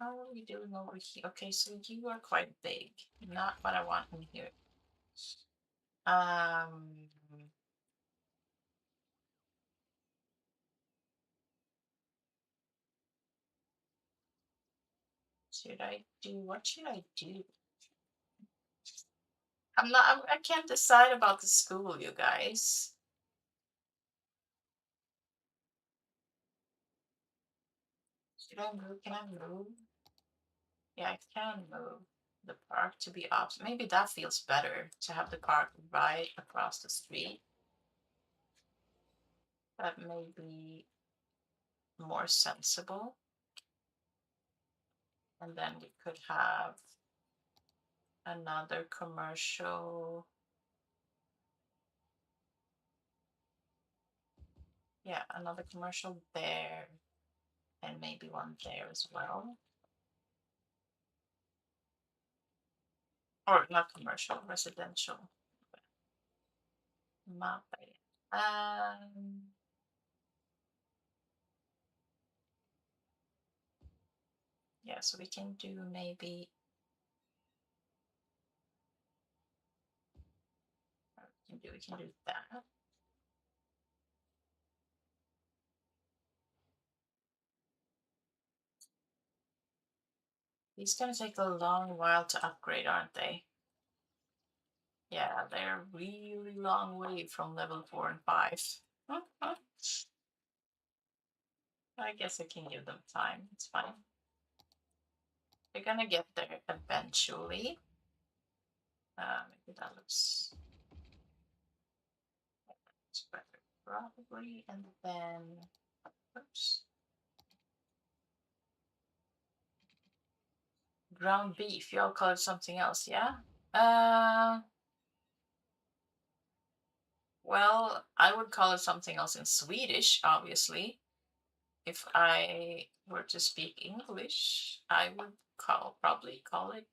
S1: are we doing over here? Okay, so you are quite big. Not what I want in here. What should I do? I can't decide about the school, you guys. Should I move? Can I move? Yeah, I can move the park to be opposite. Maybe that feels better to have the park right across the street. That may be more sensible. And then we could have another commercial. Yeah, another commercial there. And maybe one there as well. Or not commercial, residential. Mape. Yeah, so we can do maybe we can do that. These gonna take a long while to upgrade, aren't they? Yeah, they're a really long way from level 4 and 5. I guess I can give them time. It's fine. They're gonna get there eventually. Maybe that looks better, probably. And then, oops. Ground beef. Y'all call it something else, yeah? Well, I would call it something else in Swedish, obviously. If I were to speak English, I would probably call it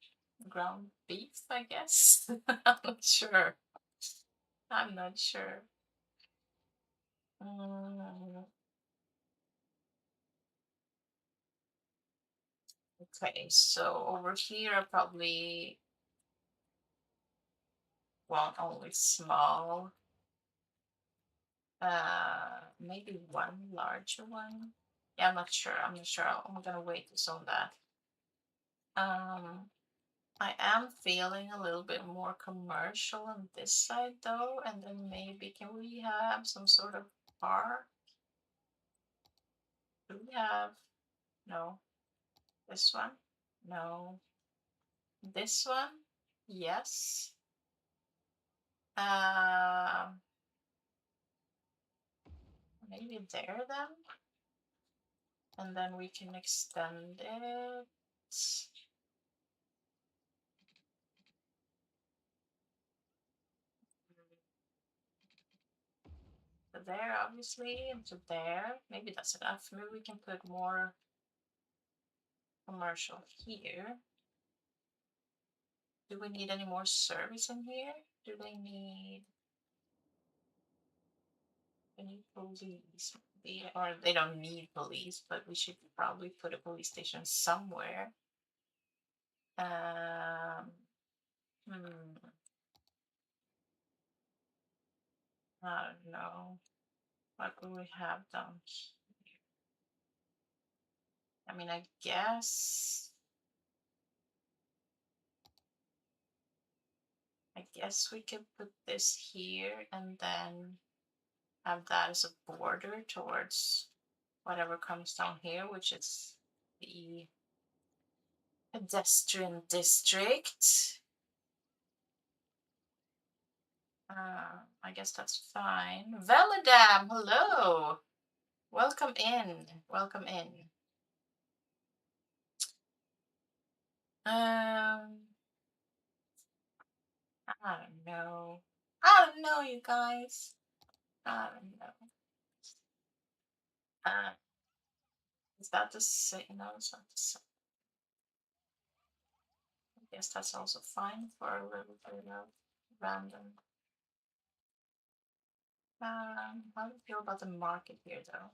S1: ground beef, I guess. I'm not sure. I'm not sure. Okay, so over here I probably want only small. Maybe one larger one. Yeah, I'm not sure. I'm not sure. I'm gonna wait to zone that. I am feeling a little bit more commercial on this side though, and then maybe can we have some sort of park? Do we have? No. This one? No. This one? Yes. Um, Maybe there then, and then we can extend it. To there, obviously, and to there. Maybe that's enough. Maybe we can put more commercial here. Do we need any more service in here? Do they need any police? Or they don't need police, but we should probably put a police station somewhere. Hmm, I don't know. What do we have down here? I mean, I guess we could put this here and then have that as a border towards whatever comes down here, which is the pedestrian district. I guess that's fine. Veladam, hello. Welcome in. Welcome in. I don't know. I don't know, you guys. I don't know. Uh, is that the same? No, it's not the same. I guess that's also fine for a little bit of random. How do you feel about the market here, though?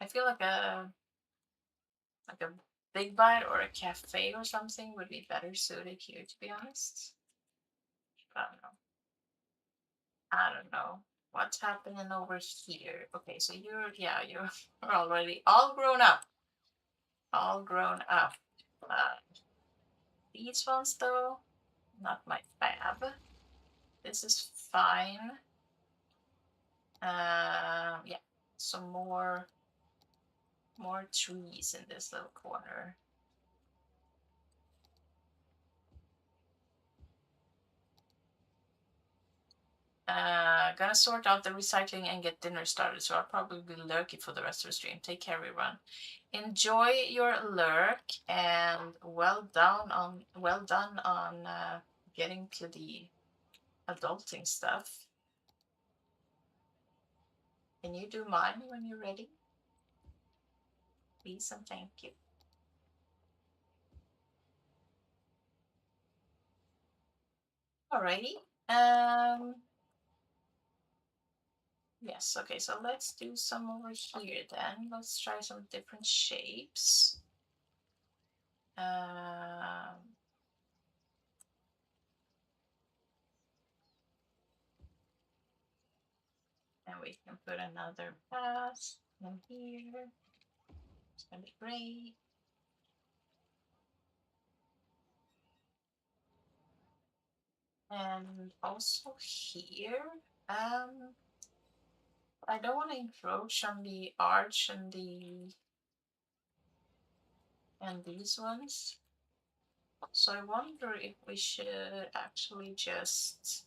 S1: I feel like a big bite or a cafe or something would be better suited here, to be honest. I don't know. I don't know what's happening over here. Okay, so you're already all grown up. All grown up. These ones though, not my fab. This is fine. Yeah, some more trees in this little corner. Gonna sort out the recycling and get dinner started, so I'll probably be lurking for the rest of the stream. Take care, everyone. Enjoy your lurk, and well done on getting to the adulting stuff. Can you do mine when you're ready? Please and thank you. Alrighty. Yes, okay, so let's do some over here then. Let's try some different shapes. And we can put another path in here. It's gonna be great. And also here, I don't want to encroach on the arch and these ones. So I wonder if we should actually just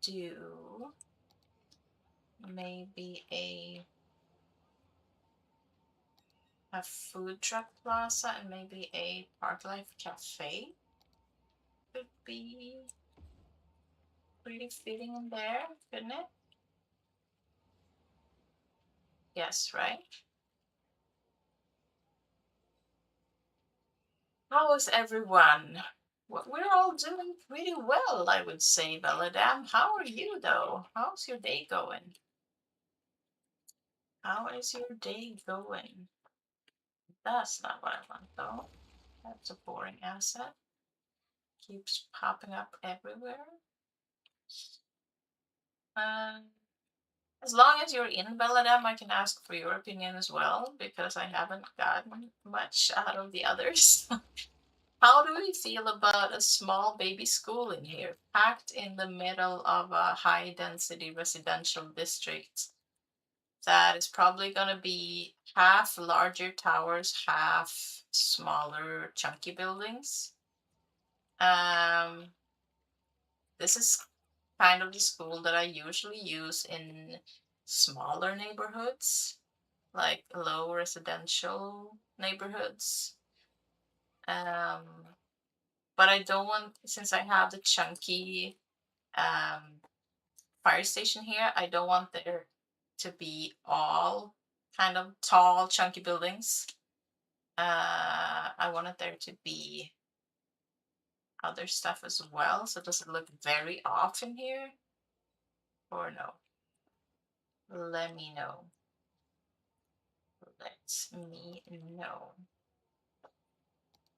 S1: do maybe a food truck plaza and maybe a Parklife cafe. Could be pretty fitting in there, couldn't it? Yes, right? How is everyone? We're all doing pretty well, I would say, Belladam. How are you, though? How's your day going? How is your day going? That's not what I want though. That's a boring asset. Keeps popping up everywhere. As long as you're in Belladam, I can ask for your opinion as well, because I haven't gotten much out of the others. How do we feel about a small baby school in here, packed in the middle of a high-density residential district that is probably going to be half larger towers, half smaller, chunky buildings? This is kind of the school that I usually use in smaller neighborhoods, like low residential neighborhoods. But I don't want, since I have the chunky fire station here, I don't want there to be all kind of tall, chunky buildings. I wanted there to be other stuff as well. So does it look very off in here? Or no? Let me know. Let me know.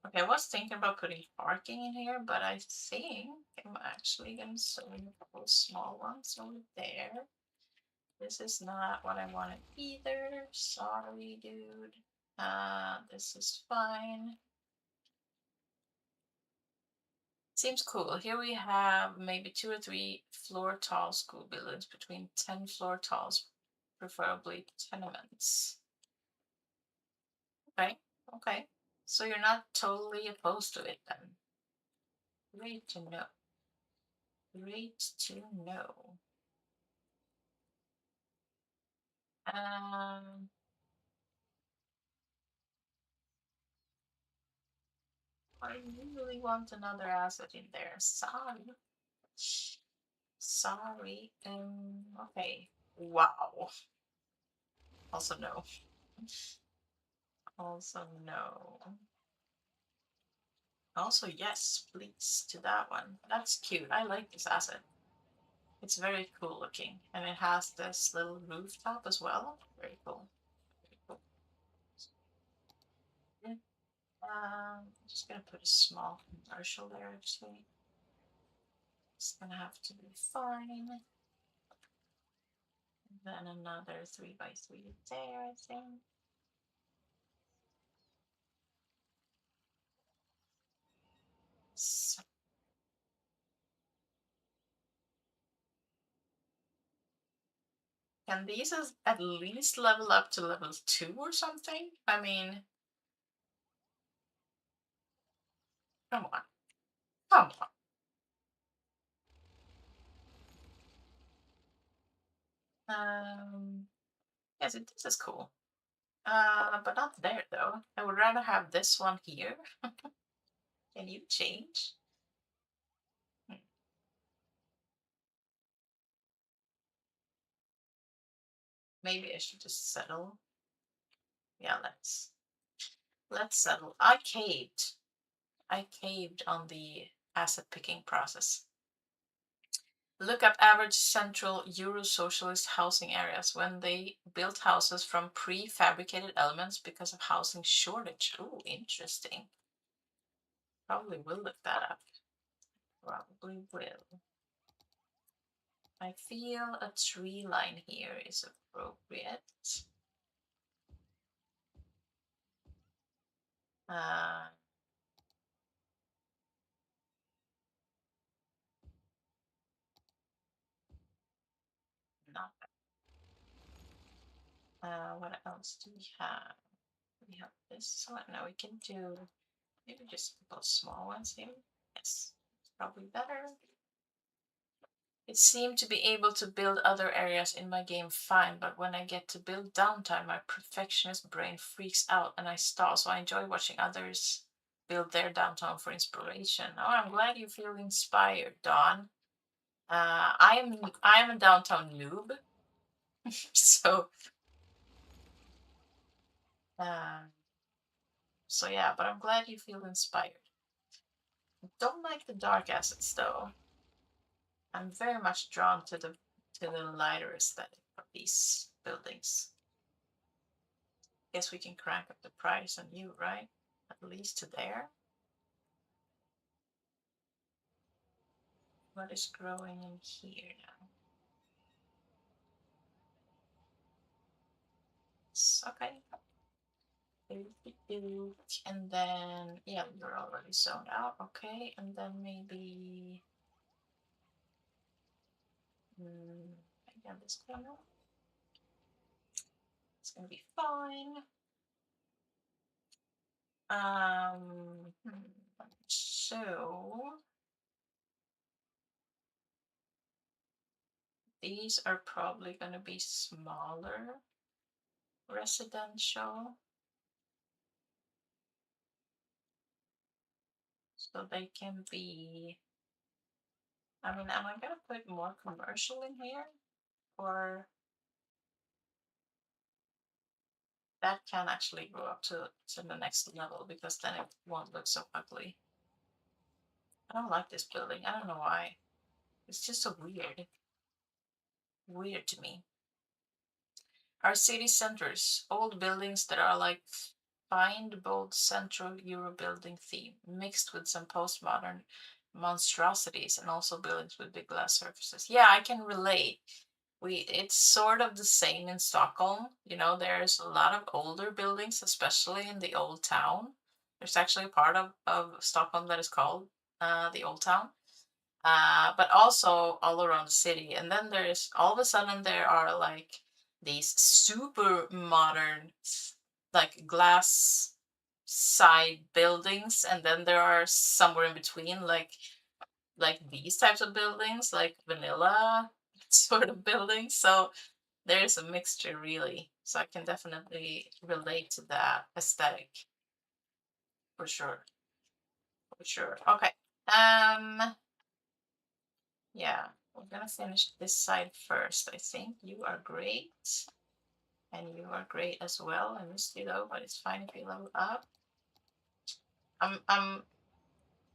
S1: Okay, I was thinking about putting parking in here, but I think I'm actually gonna show you those small ones over there. This is not what I wanted either. Sorry, dude. This is fine. Seems cool. Here we have maybe 2 or 3 floor tall school buildings, between 10 floor talls, preferably tenements. Okay, okay. So you're not totally opposed to it then. Great to know. Great to know. Um, I really want another asset in there. Sorry. Sorry. Okay. Wow. Also no. Also no. Also yes, please, to that one. That's cute. I like this asset. It's very cool looking. And it has this little rooftop as well. Very cool. Very cool. Yeah. I'm just gonna put a small commercial there actually. It's gonna have to be fine. And then another 3x3 there, I think. So, can these at least level up to level 2 or something? I mean, come on. Come on. Yes, this is cool. But not there though. I would rather have this one here. Can you change? Hmm. Maybe I should just settle. Yeah, let's settle. I caved. I caved on the asset picking process. Look up average Central Euro-socialist housing areas when they built houses from prefabricated elements because of housing shortage. Oh, interesting. Probably will look that up. Probably will. I feel a tree line here is appropriate. Uh, not. What else do we have? We have this one. Now we can do maybe just those small ones here. Yes, it's probably better. It seemed to be able to build other areas in my game fine, but when I get to build downtown, my perfectionist brain freaks out and I stall. So I enjoy watching others build their downtown for inspiration. Oh, I'm glad you feel inspired, Dawn. I'm a downtown noob, so uh, so yeah. But I'm glad you feel inspired. Don't like the dark assets though. I'm very much drawn to the lighter aesthetic of these buildings. Guess we can crank up the price on you, right? At least to there. What is growing in here now? Okay. And then, yeah, we're already zoned out. Okay, and then maybe, again, this corner. It's gonna be fine. So these are probably gonna be smaller residential. So they can be, I mean, am I gonna put more commercial in here? Or that can actually go up to the next level, because then it won't look so ugly. I don't like this building. I don't know why. It's just so weird. Weird to me. Our city centers, old buildings that are like find bold central Euro building theme, mixed with some postmodern monstrosities, and also buildings with big glass surfaces. Yeah, I can relate. It's sort of the same in Stockholm. You know, there's a lot of older buildings, especially in the old town. There's actually a part of Stockholm that is called the old town. But also all around the city. And then there's all of a sudden there are like these super modern, like glass side buildings, and then there are somewhere in between, like these types of buildings, like vanilla sort of buildings. So there's a mixture, really. So I can definitely relate to that aesthetic for sure. For sure. Okay. Yeah, we're gonna finish this side first. I think you are great. And you are great as well. I missed you though, but it's fine if you level up. I'm I'm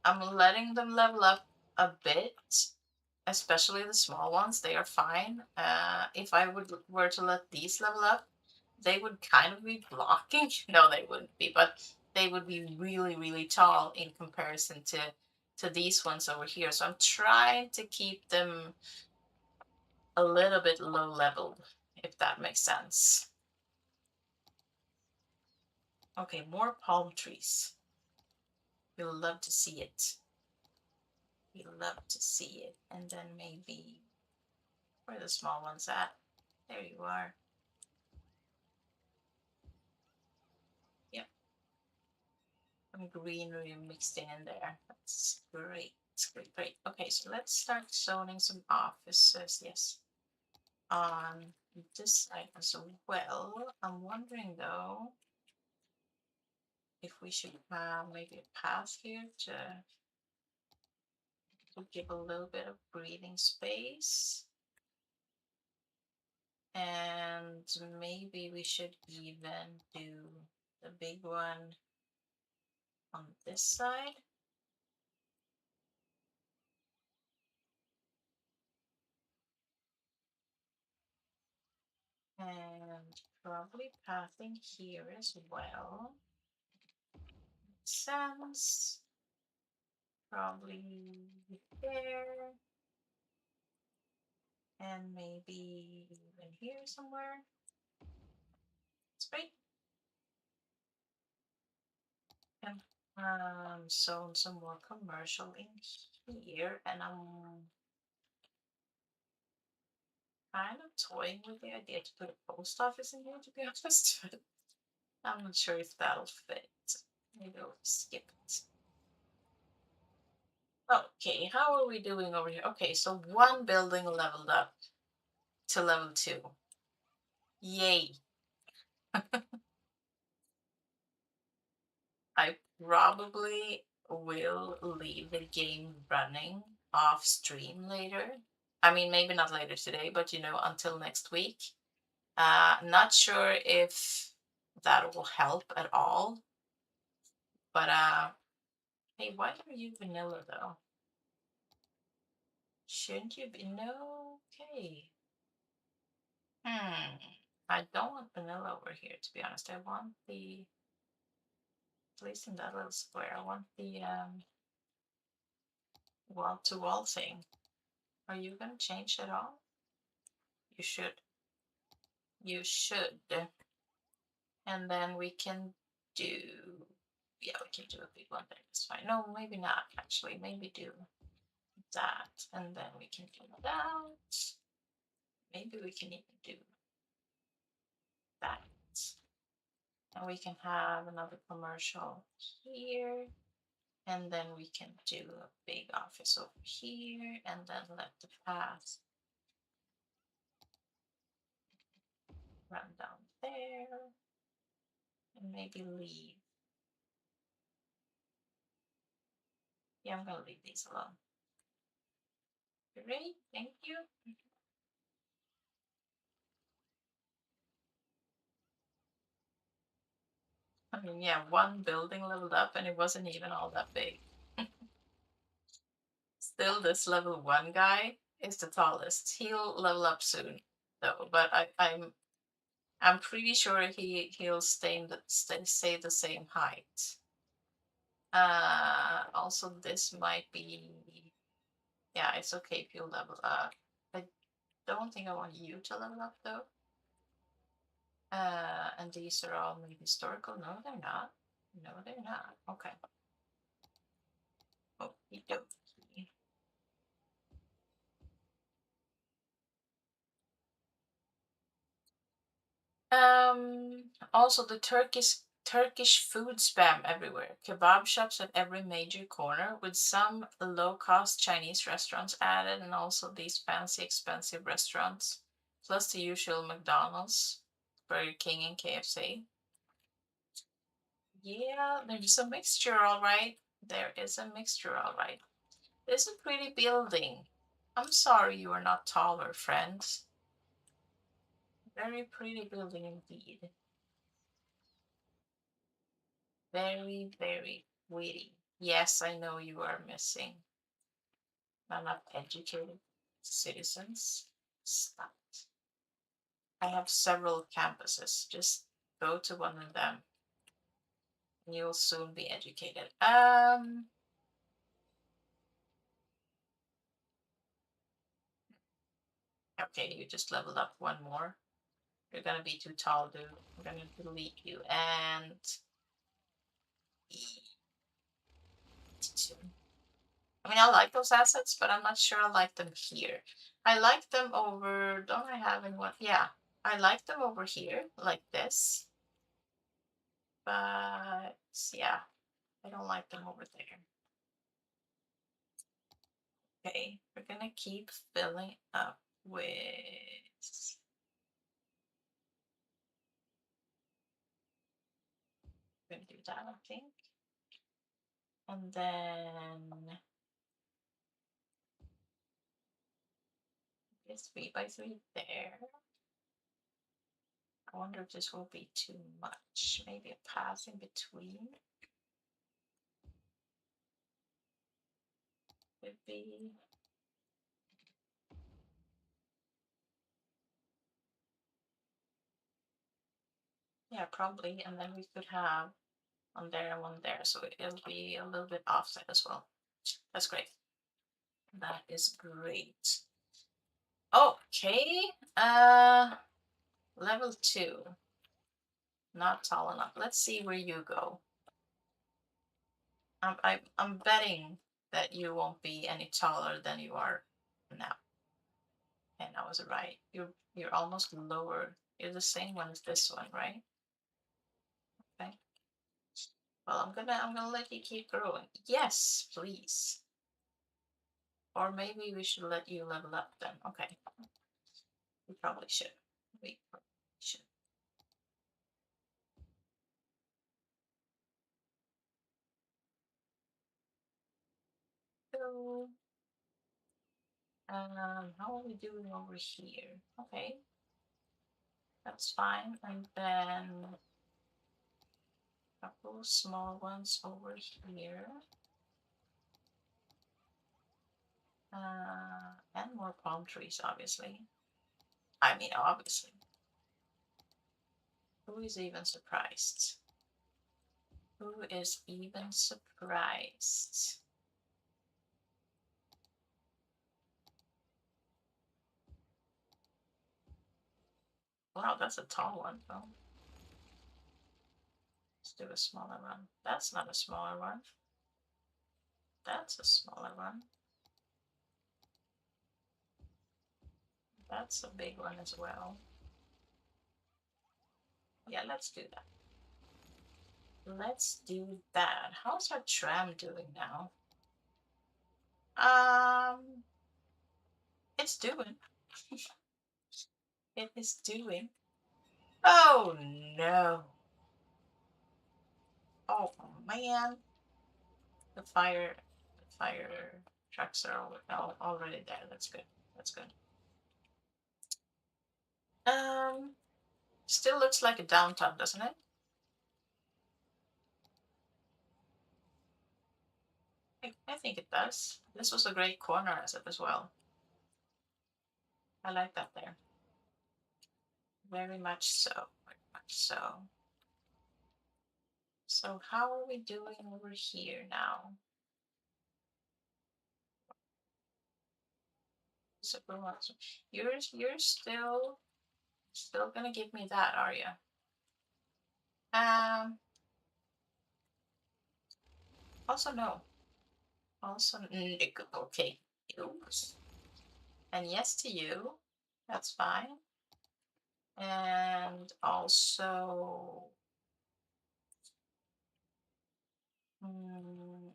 S1: I'm letting them level up a bit, especially the small ones. They are fine. If I were to let these level up, they would kind of be blocking. No, they wouldn't be, but they would be really, really tall in comparison to these ones over here. So I'm trying to keep them a little bit low leveled, if that makes sense. Okay, more palm trees. You'll love to see it. You'll love to see it. And then maybe, where are the small ones at? There you are. Yep. Some greenery mixed in there. That's great. Great, great. Okay, so let's start zoning some offices. Yes. On this side as well. I'm wondering though if we should have maybe a path here to give a little bit of breathing space. And maybe we should even do the big one on this side. And probably pathing here as well. Makes sense. Probably there. And maybe even here somewhere. That's great. And zone some more commercial in here. And I'm kind of toying with the idea to put a post office in here, to be honest. I'm not sure if that'll fit. Maybe I'll skip it. Okay, how are we doing over here? Okay, so one building leveled up to level 2. Yay. I probably will leave the game running off stream later. I mean, maybe not later today, but you know, until next week. Not sure if that will help at all. But hey, why are you vanilla though? Shouldn't you be? No, okay. Hmm. I don't want vanilla over here, to be honest. I want the, at least in that little square, I want the wall-to-wall thing. Are you gonna change at all? You should. You should. And then we can do, yeah, we can do a big one there. That's fine. No, maybe not, actually. Maybe do that. And then we can do that. Maybe we can even do that. And we can have another commercial here. And then we can do a big office over here. And then let the path run down there. And maybe leave. Yeah, I'm gonna leave these alone. Great, thank you. I mean, yeah, one building leveled up and it wasn't even all that big. Still, this level 1 guy is the tallest. He'll level up soon, though. But I'm pretty sure he'll stay the same height. Also, this might be, yeah, it's okay if you level up. I don't think I want you to level up though. And these are all maybe historical. No, they're not. No, they're not. Okay. Okie dokie. Also the Turkish food spam everywhere. Kebab shops at every major corner, with some low-cost Chinese restaurants added, and also these fancy, expensive restaurants, plus the usual McDonald's, Burger King, and KFC. Yeah, there's a mixture, all right. There is a mixture, all right. It's a pretty building. I'm sorry you are not taller, friends. Very pretty building indeed. Very, very witty. Yes, I know you are missing. Not educated citizens. Stop. I have several campuses. Just go to one of them. And you'll soon be educated. Okay, you just leveled up one more. You're gonna be too tall, dude. I'm gonna delete you and I mean, I like those assets, but I'm not sure I like them here. I like them over, don't I have anyone? Yeah, I like them over here, like this. But yeah, I don't like them over there. Okay, we're gonna keep filling up with, we're gonna do that, I think. And then this 3x3 there. I wonder if this will be too much. Maybe a pass in between would be. Yeah, probably. And then we could have one there and one there. So it'll be a little bit offset as well. That's great. That is great. Okay. Level 2. Not tall enough. Let's see where you go. I'm betting that you won't be any taller than you are now. And I was right. You're almost lower. You're the same one as this one, right? Okay. Well, I'm gonna let you keep growing. Yes, please. Or maybe we should let you level up then. Okay. We probably should. We probably should. So, how are we doing over here? Okay, that's fine. And then a couple small ones over here. And more palm trees, obviously. I mean, obviously. Who is even surprised? Who is even surprised? Wow, that's a tall one. Oh, let's do a smaller one. That's not a smaller one. That's a smaller one. That's a big one as well. Yeah, let's do that. Let's do that. How's our tram doing now? It's doing. It is doing. Oh no. Oh man. The fire trucks are already there. That's good. That's good. Still looks like a downtown, doesn't it? I think it does. This was a great corner as well. I like that there. Very much so. Very much so. So how are we doing over here now? You're still gonna give me that, are you? Um. Also no. Also okay. Oops. And yes to you. That's fine. And also. Mm,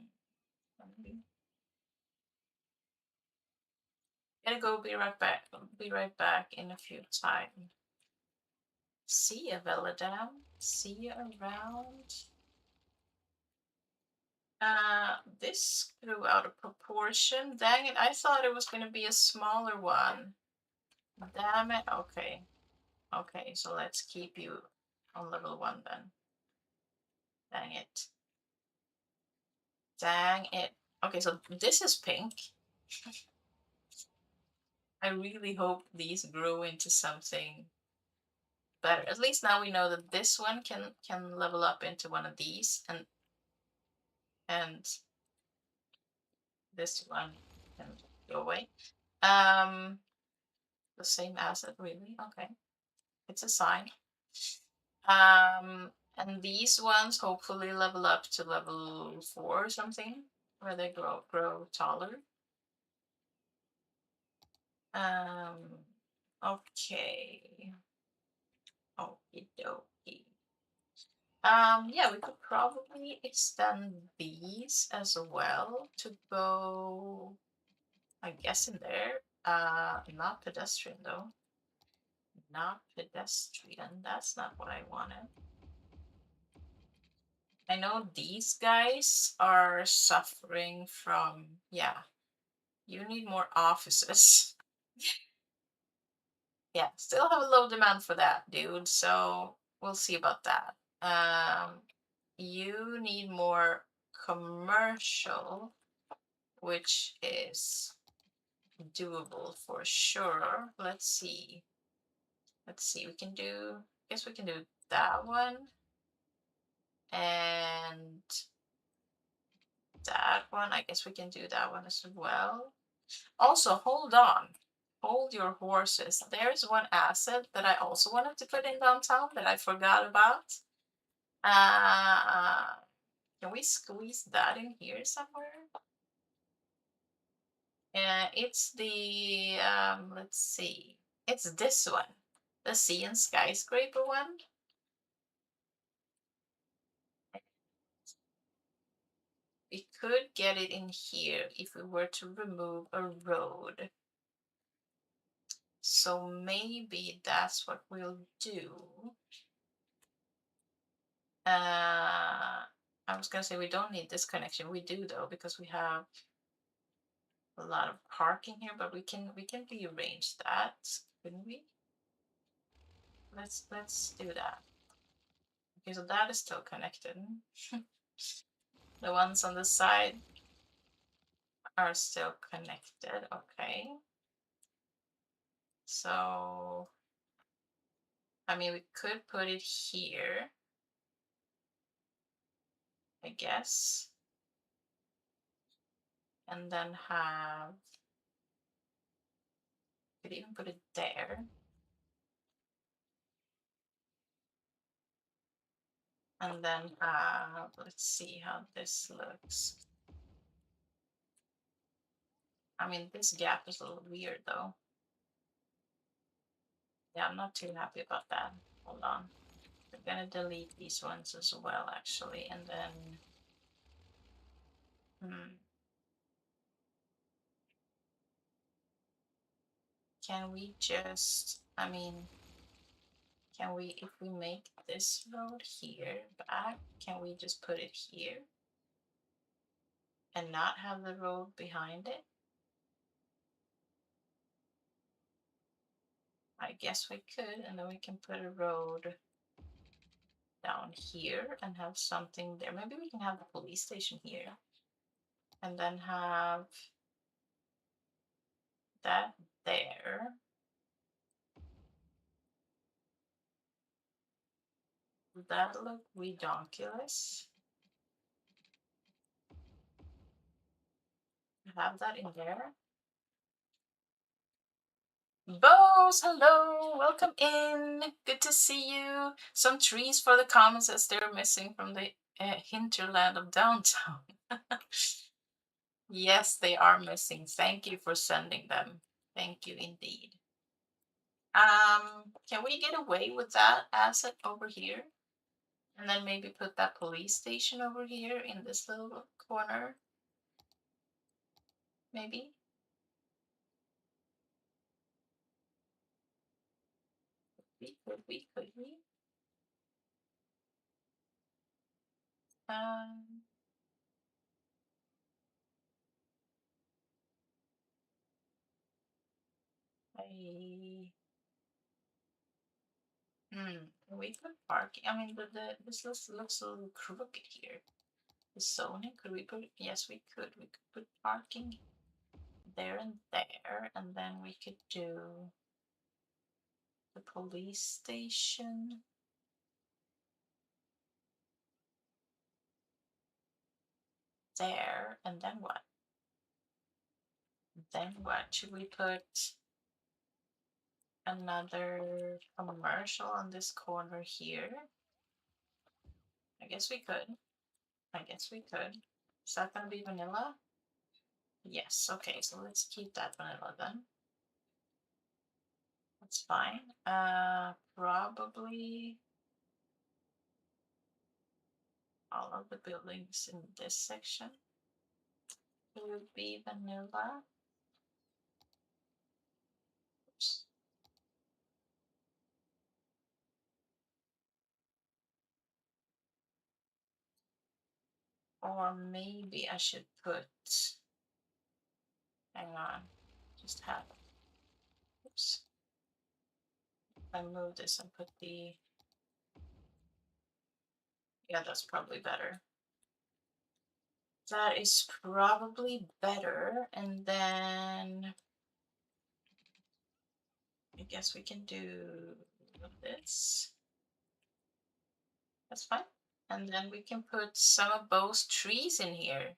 S1: gotta go. Be right back. Be right back in a few time. See ya, Veladam. See you around. This grew out of proportion. Dang it, I thought it was gonna be a smaller one. Damn it. Okay. Okay, so let's keep you on level 1 then. Dang it. Dang it. Okay, so this is pink. I really hope these grow into something better. At least now we know that this one can level up into one of these, and this one can go away. The same asset, really? Okay. It's a sign. And these ones hopefully level up to level 4 or something, where they grow taller. Okay. Okie dokie. Yeah, we could probably extend these as well to go, I guess, in there. Not pedestrian though. Not pedestrian. That's not what I wanted. I know these guys are suffering from, yeah, you need more offices. Yeah, still have a low demand for that, dude. So we'll see about that. You need more commercial, which is doable for sure. Let's see. Let's see. We can do, I guess we can do that one and that one. I guess we can do that one as well. Also, hold on. Hold your horses. There's one asset that I also wanted to put in downtown that I forgot about. Can we squeeze that in here somewhere? It's the, let's see. It's this one. The sea and skyscraper one. We could get it in here if we were to remove a road. So maybe that's what we'll do. I was gonna say we don't need this connection. We do though, because we have a lot of parking here, but we can rearrange that, couldn't we? Let's do that. Okay, so that is still connected. The ones on the side are still connected. Okay. So I mean, we could put it here, I guess. And then could even put it there. And then let's see how this looks. I mean, this gap is a little weird though. Yeah, I'm not too happy about that. Hold on. We're gonna delete these ones as well, actually, and then can we just, I mean, can we, if we make this road here back, can we just put it here and not have the road behind it? I guess we could, and then we can put a road down here and have something there. Maybe we can have the police station here and then have that there. Would that look redonkulous? Have that in there. Bose, hello, welcome in. Good to see you. Some trees for the comments as they're missing from the hinterland of downtown. Yes, they are missing. Thank you for sending them. Thank you indeed. Can we get away with that asset over here? And then maybe put that police station over here in this little corner? Maybe? Could we? Um, I we could park. I mean, this looks a little crooked here. The zoning, could we put? Yes, we could. We could put parking there, and then we could do the police station there, and then what? Then what? Should we put another commercial on this corner here? I guess we could. I guess we could. Is that gonna be vanilla? Yes, okay, so let's keep that vanilla then. That's fine. Probably all of the buildings in this section would be vanilla. Oops. Or maybe I should put, hang on, just have, oops. I move this and put the, yeah, that's probably better. That is probably better. And then I guess we can do this. That's fine. And then we can put some of those trees in here.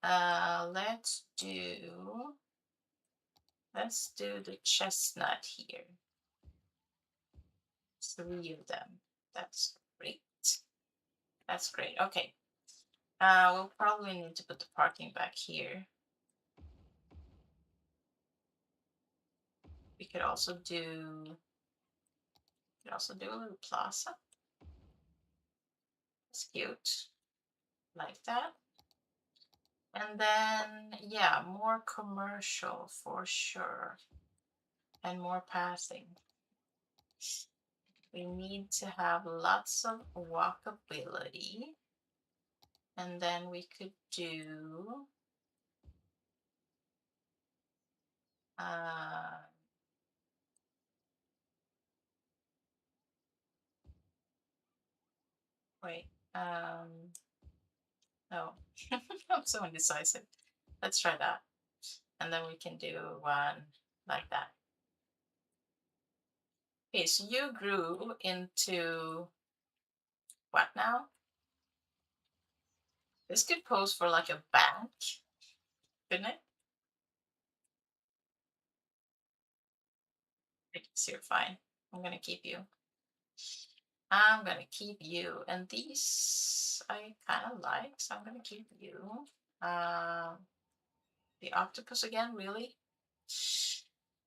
S1: Let's do the chestnut here. 3 of them. That's great. That's great. Okay. We'll probably need to put the parking back here. We could also do a little plaza. It's cute. Like that. And then, yeah, more commercial for sure. And more passing. We need to have lots of walkability. And then we could do wait, no, I'm so indecisive. Let's try that. And then we can do one like that. Okay, so you grew into what now? This could pose for like a bank, couldn't it? I guess you're fine. I'm gonna keep you. I'm gonna keep you. And these I kind of like, so I'm gonna keep you. The octopus again, really?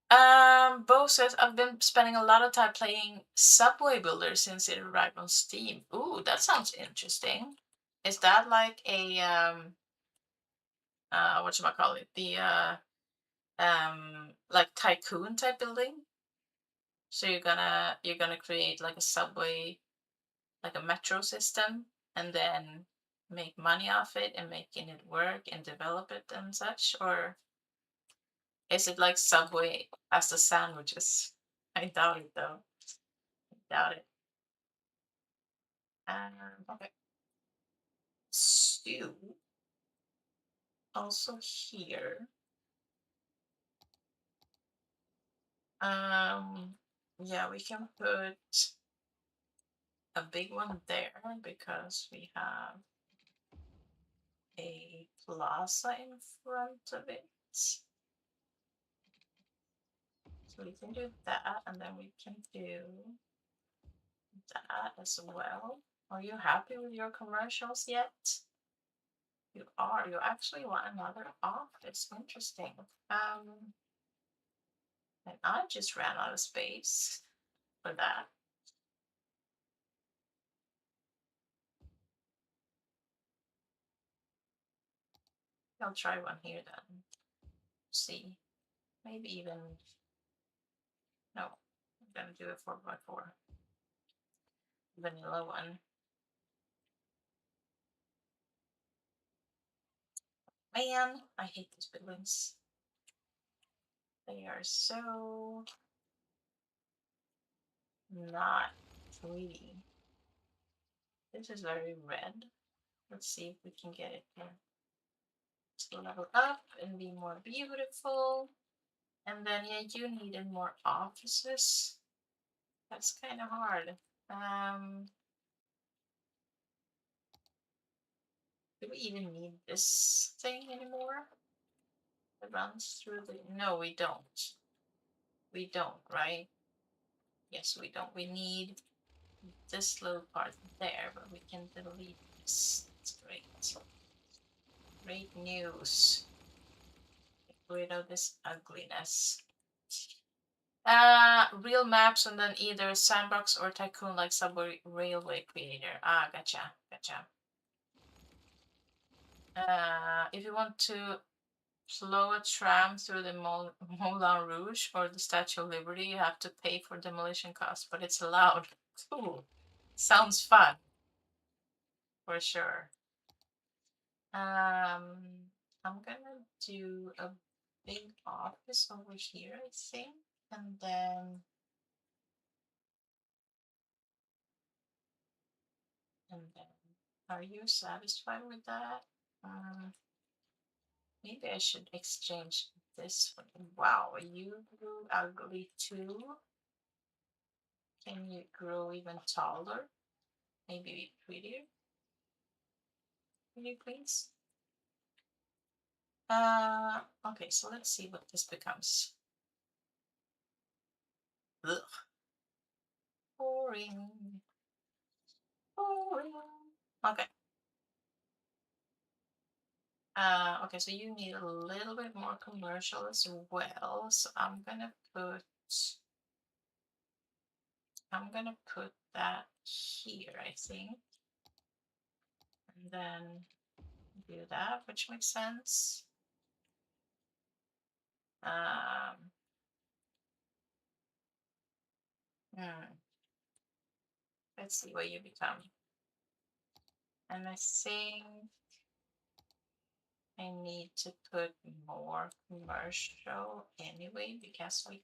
S1: Bo says I've been spending a lot of time playing Subway Builder since it arrived on Steam. Ooh, that sounds interesting. Is that like a whatchamacallit? The like tycoon type building? So you're gonna create like a subway, like a metro system, and then make money off it and making it work and develop it and such? Or is it like Subway as the sandwiches? I doubt it though. I doubt it. Okay. So also here, yeah, we can put a big one there because we have a plaza in front of it. So we can do that, and then we can do that as well. Are you happy with your commercials yet? You are. You actually want another office. Interesting. And I just ran out of space for that. I'll try one here then. See. Maybe even. No. I'm gonna do a 4x4. Vanilla one. Man, I hate these buildings. They are so not pretty. This is very red. Let's see if we can get it to level up and be more beautiful. And then, yeah, you needed more offices. That's kind of hard. Do we even need this thing anymore? It runs through the... No, we don't. We don't, right? Yes, we don't. We need this little part there, but we can delete this. That's great. Great news. Get rid of this ugliness. Real maps and then either sandbox or tycoon like Subway Railway Creator. Ah, gotcha, gotcha. If you want to slow a tram through the Moulin Rouge or the Statue of Liberty, you have to pay for demolition costs, but it's allowed. Cool. Sounds fun. For sure. I'm gonna do a big office over here, I think, and then are you satisfied with that? Maybe I should exchange this one. Wow, you grew ugly too. Can you grow even taller? Maybe be prettier? Can you please? Okay, so let's see what this becomes. Ugh. Boring. Boring. Okay. Okay, so you need a little bit more commercial as well. So I'm gonna put that here, I think. And then do that, which makes sense. Um, let's see what you become. And I think I need to put more commercial anyway because we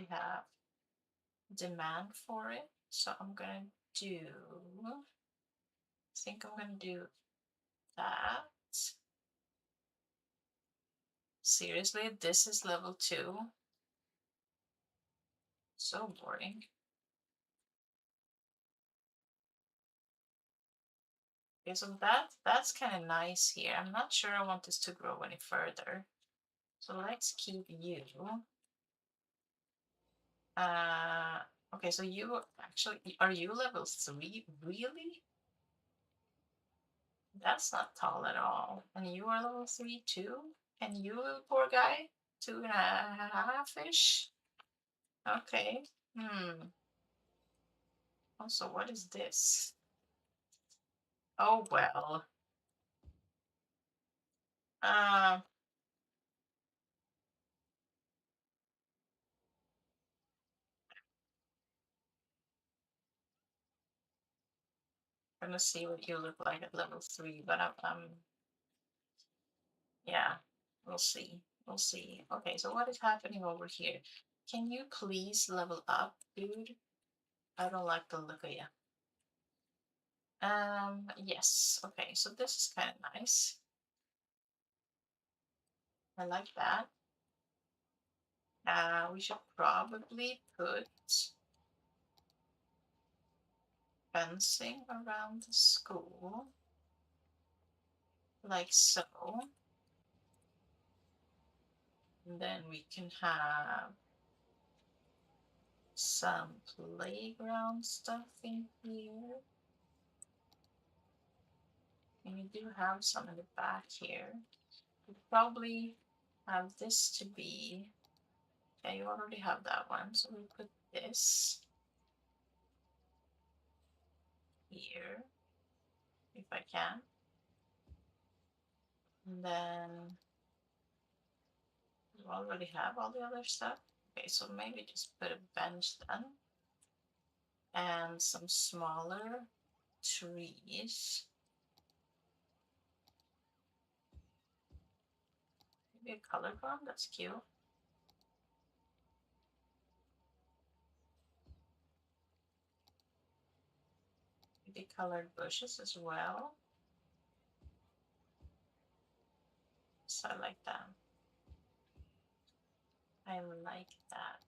S1: have demand for it. So I think I'm gonna do that. Seriously, this is level 2. So boring. Okay, so that's kind of nice here. I'm not sure I want this to grow any further. So let's keep you. Uh, okay, so you actually, are you level 3? Really? That's not tall at all. And you are level 3 too? And you, poor guy? 2.5-ish? Okay. Hmm. Also, what is this? Oh, well. Um, gonna see what you look like at level 3, but yeah, we'll see. We'll see. Okay, so what is happening over here? Can you please level up, dude? I don't like the look of you. Yes. Okay, so this is kind of nice. I like that. We should probably put fencing around the school, like so. And then we can have some playground stuff in here. And we do have some in the back here. We probably have this to be, yeah, you already have that one. So we put this here, if I can. And then you already have all the other stuff. Okay, so maybe just put a bench then. And some smaller trees. Maybe a color bomb, that's cute. Maybe colored bushes as well. So I like that. I like that.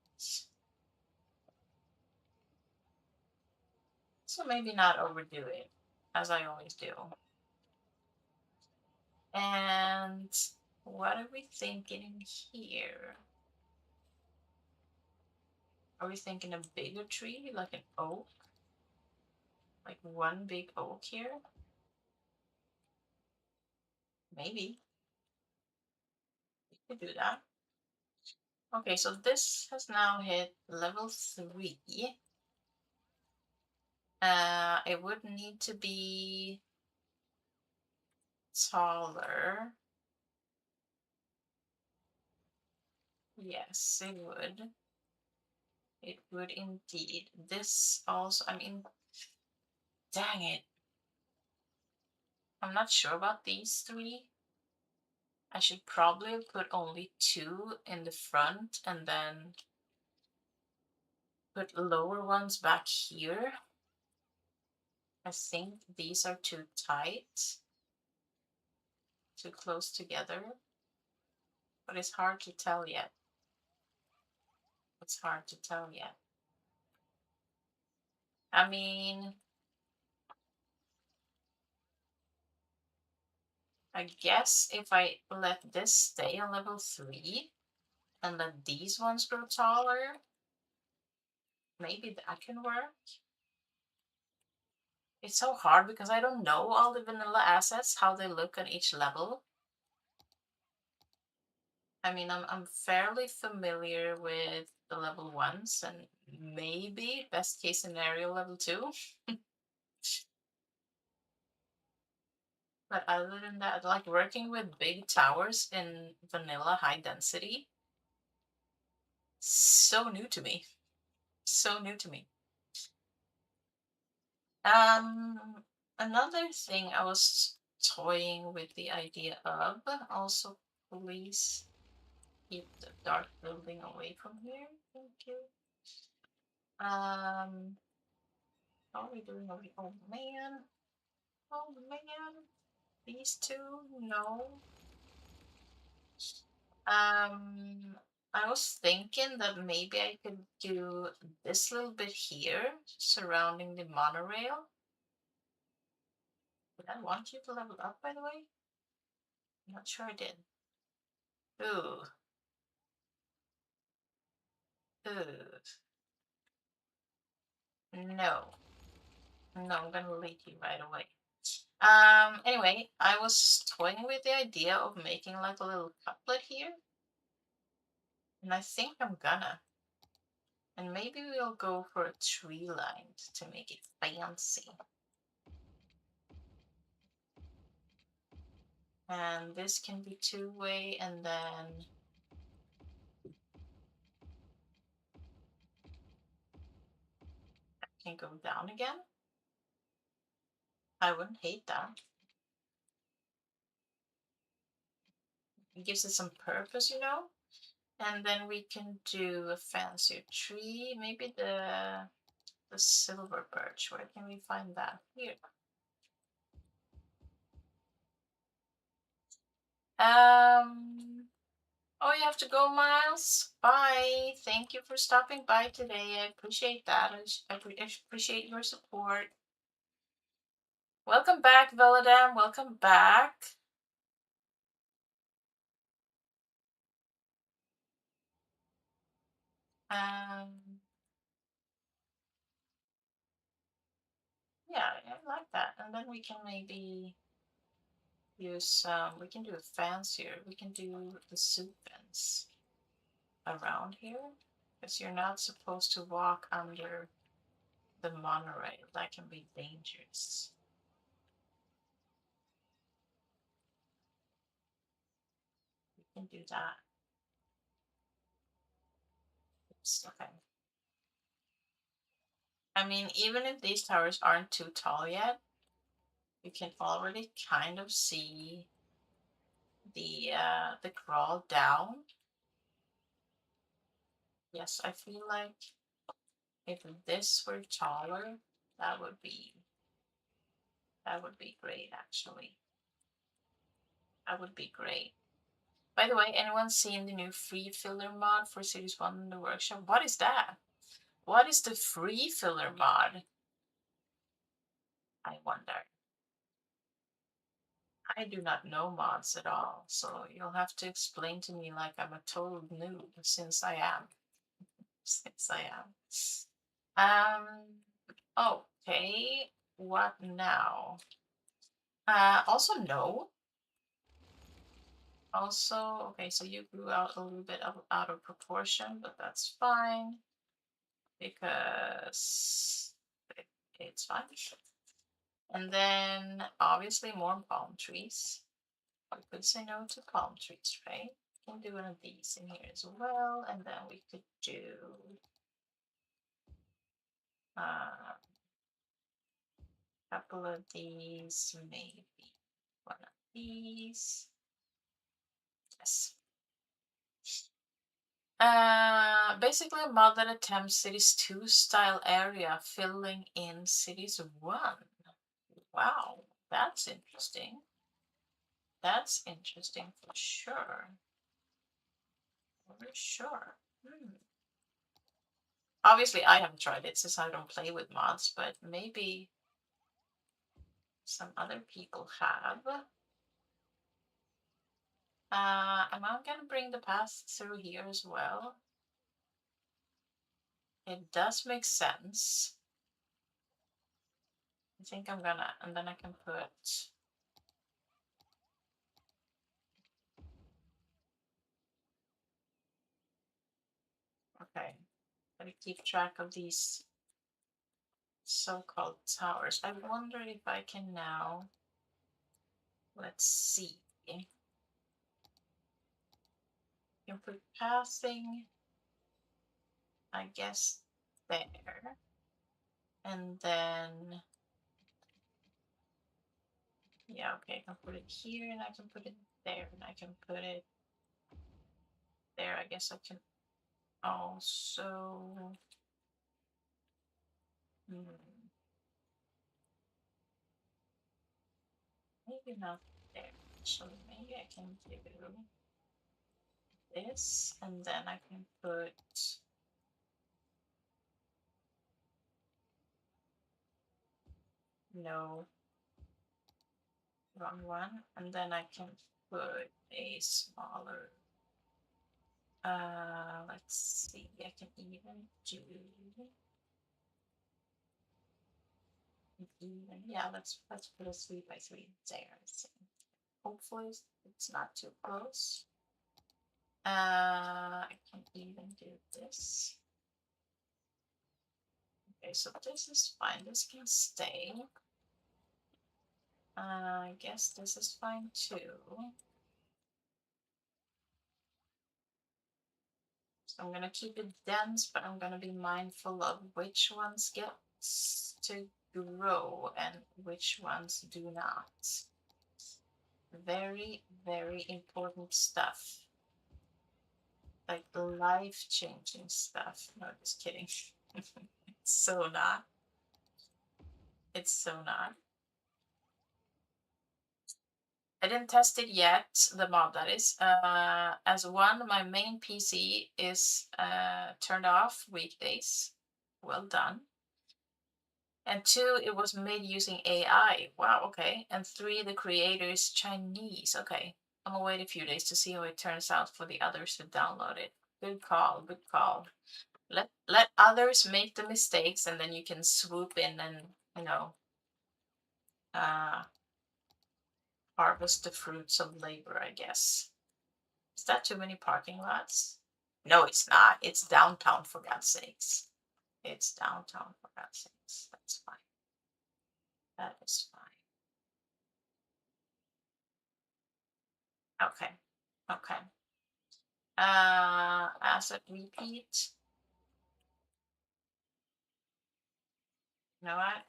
S1: So maybe not overdo it, as I always do. And what are we thinking here? Are we thinking a bigger tree, like an oak? Like one big oak here? Maybe. We could do that. Okay, so this has now hit level 3. It would need to be taller. Yes, it would. It would indeed. This also, I mean, dang it. I'm not sure about these 3. I should probably put only 2 in the front and then put lower ones back here. I think these are too tight, too close together, but it's hard to tell yet. It's hard to tell yet. I mean, I guess if I let this stay on level 3 and let these ones grow taller, maybe that can work. It's so hard because I don't know all the vanilla assets, how they look on each level. I mean, I'm fairly familiar with the level 1s and maybe best case scenario level 2. But other than that, like working with big towers in vanilla high density, so new to me. So new to me. Another thing I was toying with the idea of, also please keep the dark building away from here. Thank you. How are we doing over here? Oh man. Oh man. These two, no. I was thinking that maybe I could do this little bit here surrounding the monorail. Did I want you to level up, by the way? I'm not sure I did. Ooh. Ooh. No. No, I'm gonna delete you right away. Anyway, I was toying with the idea of making like a little couplet here. And I think I'm gonna. And maybe we'll go for a tree line to make it fancy. And this can be two-way, and then I can go down again. I wouldn't hate that. It gives it some purpose, you know? And then we can do a fancier tree, maybe the silver birch. Where can we find that? Here. Oh, you have to go, Miles. Bye. Thank you for stopping by today. I appreciate that. I appreciate your support. Welcome back, Veladam. Welcome back. Yeah, I like that. And then we can maybe use we can do a fancier. We can do the soup fence around here, because you're not supposed to walk under the monorail. That can be dangerous. We can do that. Oops, okay. I mean, even if these towers aren't too tall yet, you can already kind of see the crawl down. Yes, I feel like if this were taller, that would be great, actually. That would be great. By the way, anyone seen the new free filler mod for Series 1 in the workshop? What is that? What is the free filler mod? I wonder. I do not know mods at all, so you'll have to explain to me like I'm a total noob, since I am. Since I am. Okay. What now? Also no. Also, okay, so you grew out a little bit out of proportion, but that's fine because it's fine. And then obviously more palm trees. We could say no to palm trees, right? We can do one of these in here as well, and then we could do a couple of these, maybe one of these. Yes. Basically a mod that attempts Cities 2 style area filling in Cities 1. Wow, that's interesting. That's interesting for sure. For sure. Obviously, I haven't tried it since I don't play with mods, but maybe some other people have. And I'm gonna bring the path through here as well. It does make sense. I think I'm gonna, and then I can put okay. Gotta keep track of these so-called towers. I wonder if I can now, let's see. You can put passing, I guess, there. And then, yeah, okay, I can put it here and I can put it there and I can put it there. I guess I can also, maybe not there. Actually, maybe I can do this and then I can put no. wrong one. And then I can put a smaller, let's see, I can even do, yeah, let's put a 3x3 there. So hopefully it's not too close. I can even do this. Okay, so this is fine. This can stay. I guess this is fine too. So I'm gonna keep it dense, but I'm gonna be mindful of which ones get to grow and which ones do not. Very, very important stuff. Like life-changing stuff. No, just kidding. It's so not. It's so not. I didn't test it yet, the mod that is. As one, my main PC is turned off weekdays. Well done. And two, it was made using AI. Wow, okay. And three, the creator is Chinese. Okay. I'm gonna wait a few days to see how it turns out for the others to download it. Good call, good call. Let others make the mistakes and then you can swoop in and, you know, harvest the fruits of labor, I guess. Is that too many parking lots? No, it's not. It's downtown, for God's sakes. It's downtown, for God's sakes. That's fine. That is fine. Okay. Okay. Asset repeat. You know what?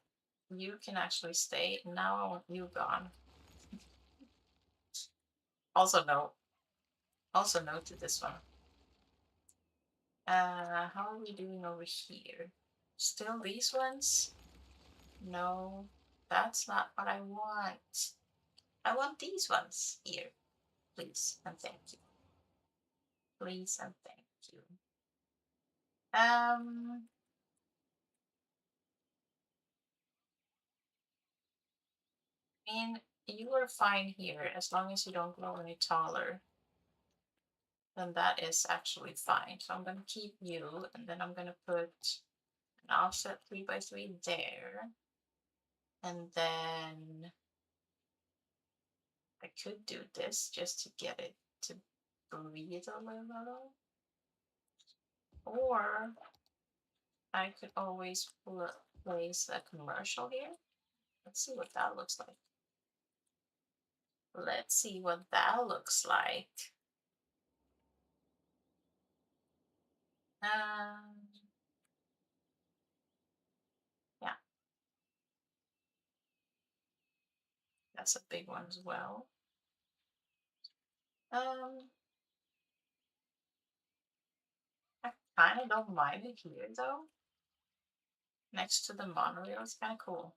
S1: You can actually stay. Now I want you gone. Also no. Also no to this one. How are we doing over here? Still these ones? No, that's not what I want. I want these ones here. Please and thank you. Please and thank you. I mean, you are fine here as long as you don't grow any taller. Then that is actually fine. So I'm gonna keep you, and then I'm gonna put an offset 3x3 there. And then I could do this just to get it to breathe a little. Or I could always place a commercial here. Let's see what that looks like. Let's see what that looks like. Yeah, that's a big one as well. I kind of don't mind it here though. Next to the monorail, it's kind of cool.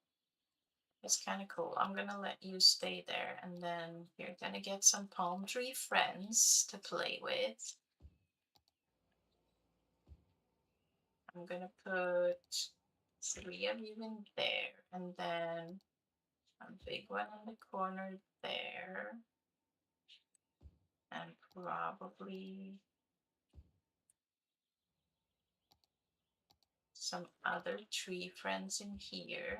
S1: It's kind of cool. I'm gonna let you stay there, and then you're gonna get some palm tree friends to play with. I'm gonna put 3 of you in there, and then a big one in the corner there, and probably some other tree friends in here.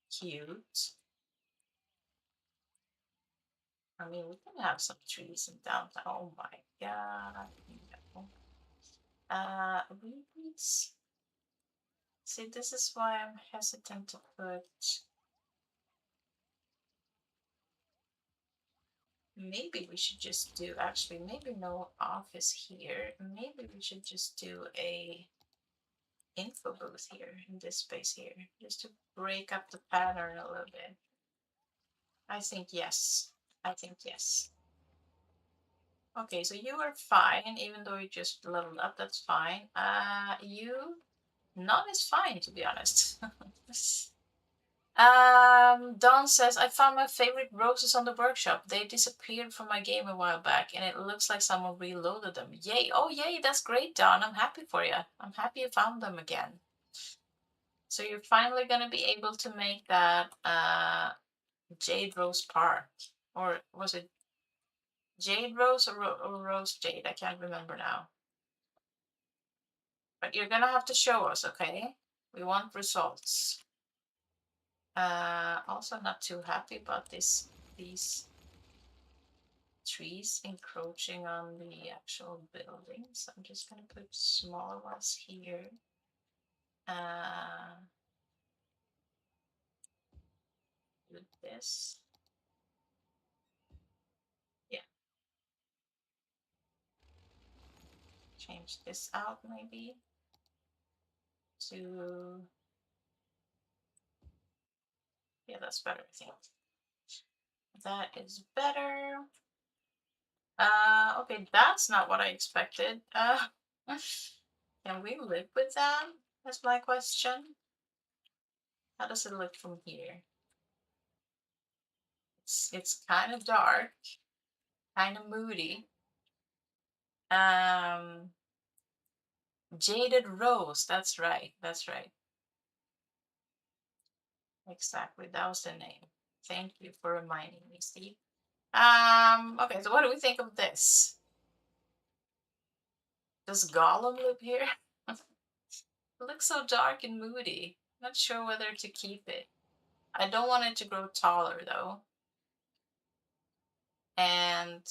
S1: Cute. I mean, we can have some trees in downtown. Oh my god. No. Weeds. See, this is why I'm hesitant to put. Maybe we should just do, actually, maybe no office here. Maybe we should just do a info booth here in this space here, just to break up the pattern a little bit. I think yes. I think yes. Okay, so you are fine, even though you just leveled up, that's fine. You, none is fine, to be honest. Don says, I found my favorite roses on the workshop. They disappeared from my game a while back, and it looks like someone reloaded them. Yay! Oh, yay! That's great, Don. I'm happy for you. I'm happy you found them again. So you're finally gonna be able to make that Jade Rose Park, or was it Jade Rose or Rose Jade? I can't remember now. But you're gonna have to show us, okay? We want results. Also not too happy about these trees encroaching on the actual buildings. I'm just gonna put smaller ones here. Do this. Yeah. Change this out maybe to, yeah, that's better, I think. That is better. Okay, that's not what I expected. Can we live with that? That's my question. How does it look from here? It's kind of dark, kind of moody. Jaded Rose, that's right, that's right. Exactly, that was the name. Thank you for reminding me, Steve. Okay, so what do we think of this? Does Gollum live here? It looks so dark and moody. Not sure whether to keep it. I don't want it to grow taller though. And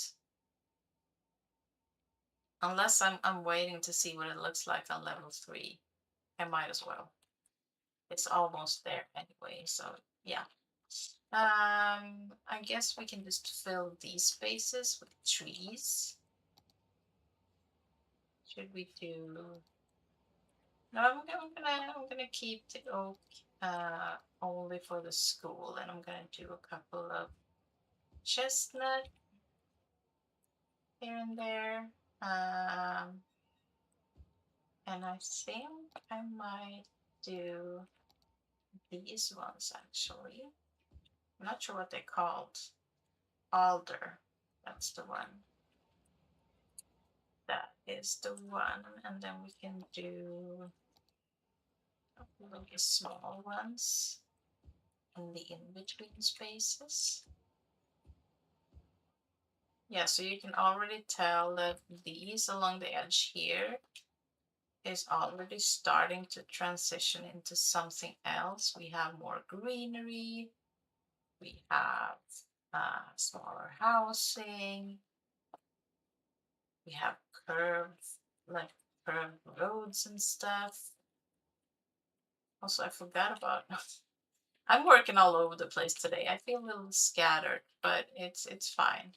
S1: unless I'm waiting to see what it looks like on level 3, I might as well. It's almost there anyway, so yeah. I guess we can just fill these spaces with trees. Should we do? No, I'm gonna keep the oak only for the school, and I'm gonna do a couple of chestnut here and there. And I think I might do these ones actually. I'm not sure what they're called. Alder. That's the one. That is the one. And then we can do little small ones in the in-between spaces. Yeah, so you can already tell that these along the edge here is already starting to transition into something else. We have more greenery. We have smaller housing. We have like curved roads and stuff. Also, I forgot about. I'm working all over the place today. I feel a little scattered, but it's fine.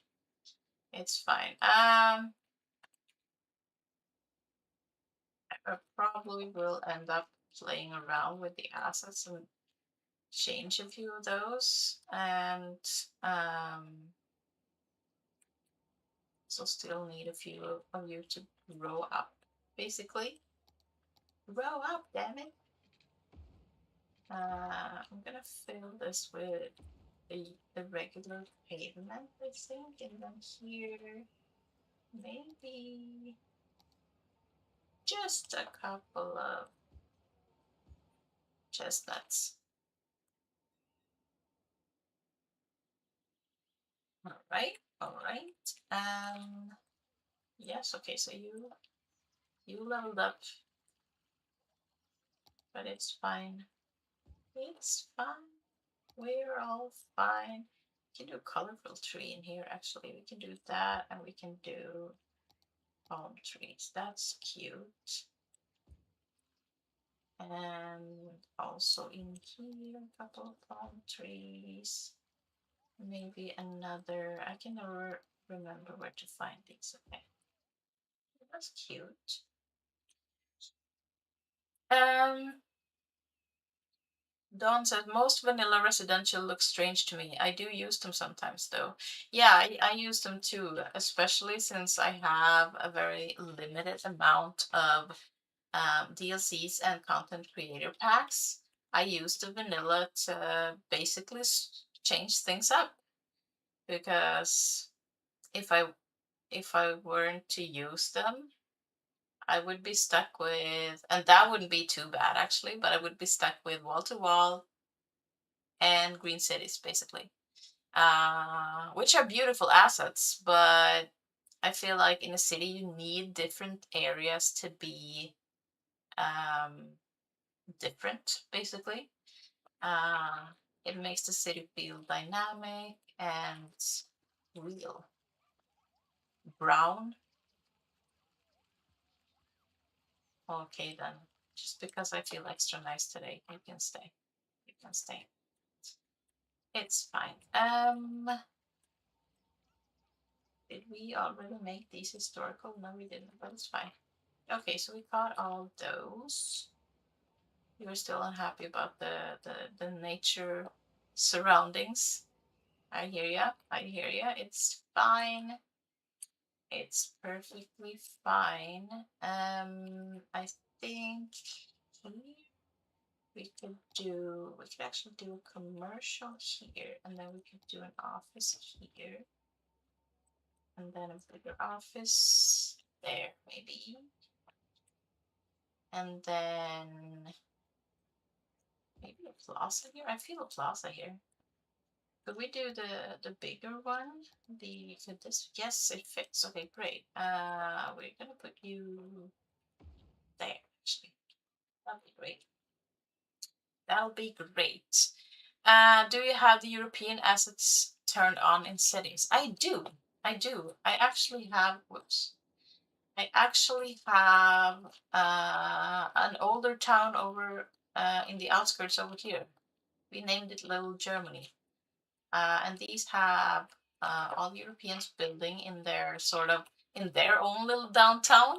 S1: It's fine. I probably will end up playing around with the assets and change a few of those, and so still need a few of you to grow up, basically. Grow up, damn it. I'm gonna fill this with the regular pavement, I think, and then here, maybe just a couple of chestnuts. All right, all right. Yes, okay, so you leveled up, but it's fine. It's fine. We're all fine. We can do a colorful tree in here, actually. We can do that, and we can do palm trees. That's cute. And also in here, a couple of palm trees. Maybe another. I can never remember where to find these. Okay. That's cute. Dawn said, most vanilla residential looks strange to me. I do use them sometimes, though. Yeah, I use them too, especially since I have a very limited amount of DLCs and content creator packs. I use the vanilla to basically change things up, because if I weren't to use them, I would be stuck with, and that wouldn't be too bad actually, but I would be stuck with wall to wall and green cities basically, which are beautiful assets, but I feel like in a city you need different areas to be um, different basically. Uh, it makes the city feel dynamic and real. Brown. Okay then. Just because I feel extra nice today, you can stay. You can stay. It's fine. Did we already make these historical? No, we didn't, but it's fine. Okay, so we got all those. You were still unhappy about the nature surroundings. I hear ya. I hear ya. It's fine. It's perfectly fine. I think we could actually do a commercial here, and then we could do an office here, and then a bigger office there, maybe. And then maybe a plaza here. I feel a plaza here. Could we do the bigger one? Could this? Yes, it fits. Okay, great. We're gonna put you there. Actually, that'll be great. That'll be great. Do you have the European assets turned on in settings? I do. I do. I actually have. Whoops. I actually have an older town over in the outskirts over here. We named it Little Germany. And these have all Europeans building in their in their own little downtown.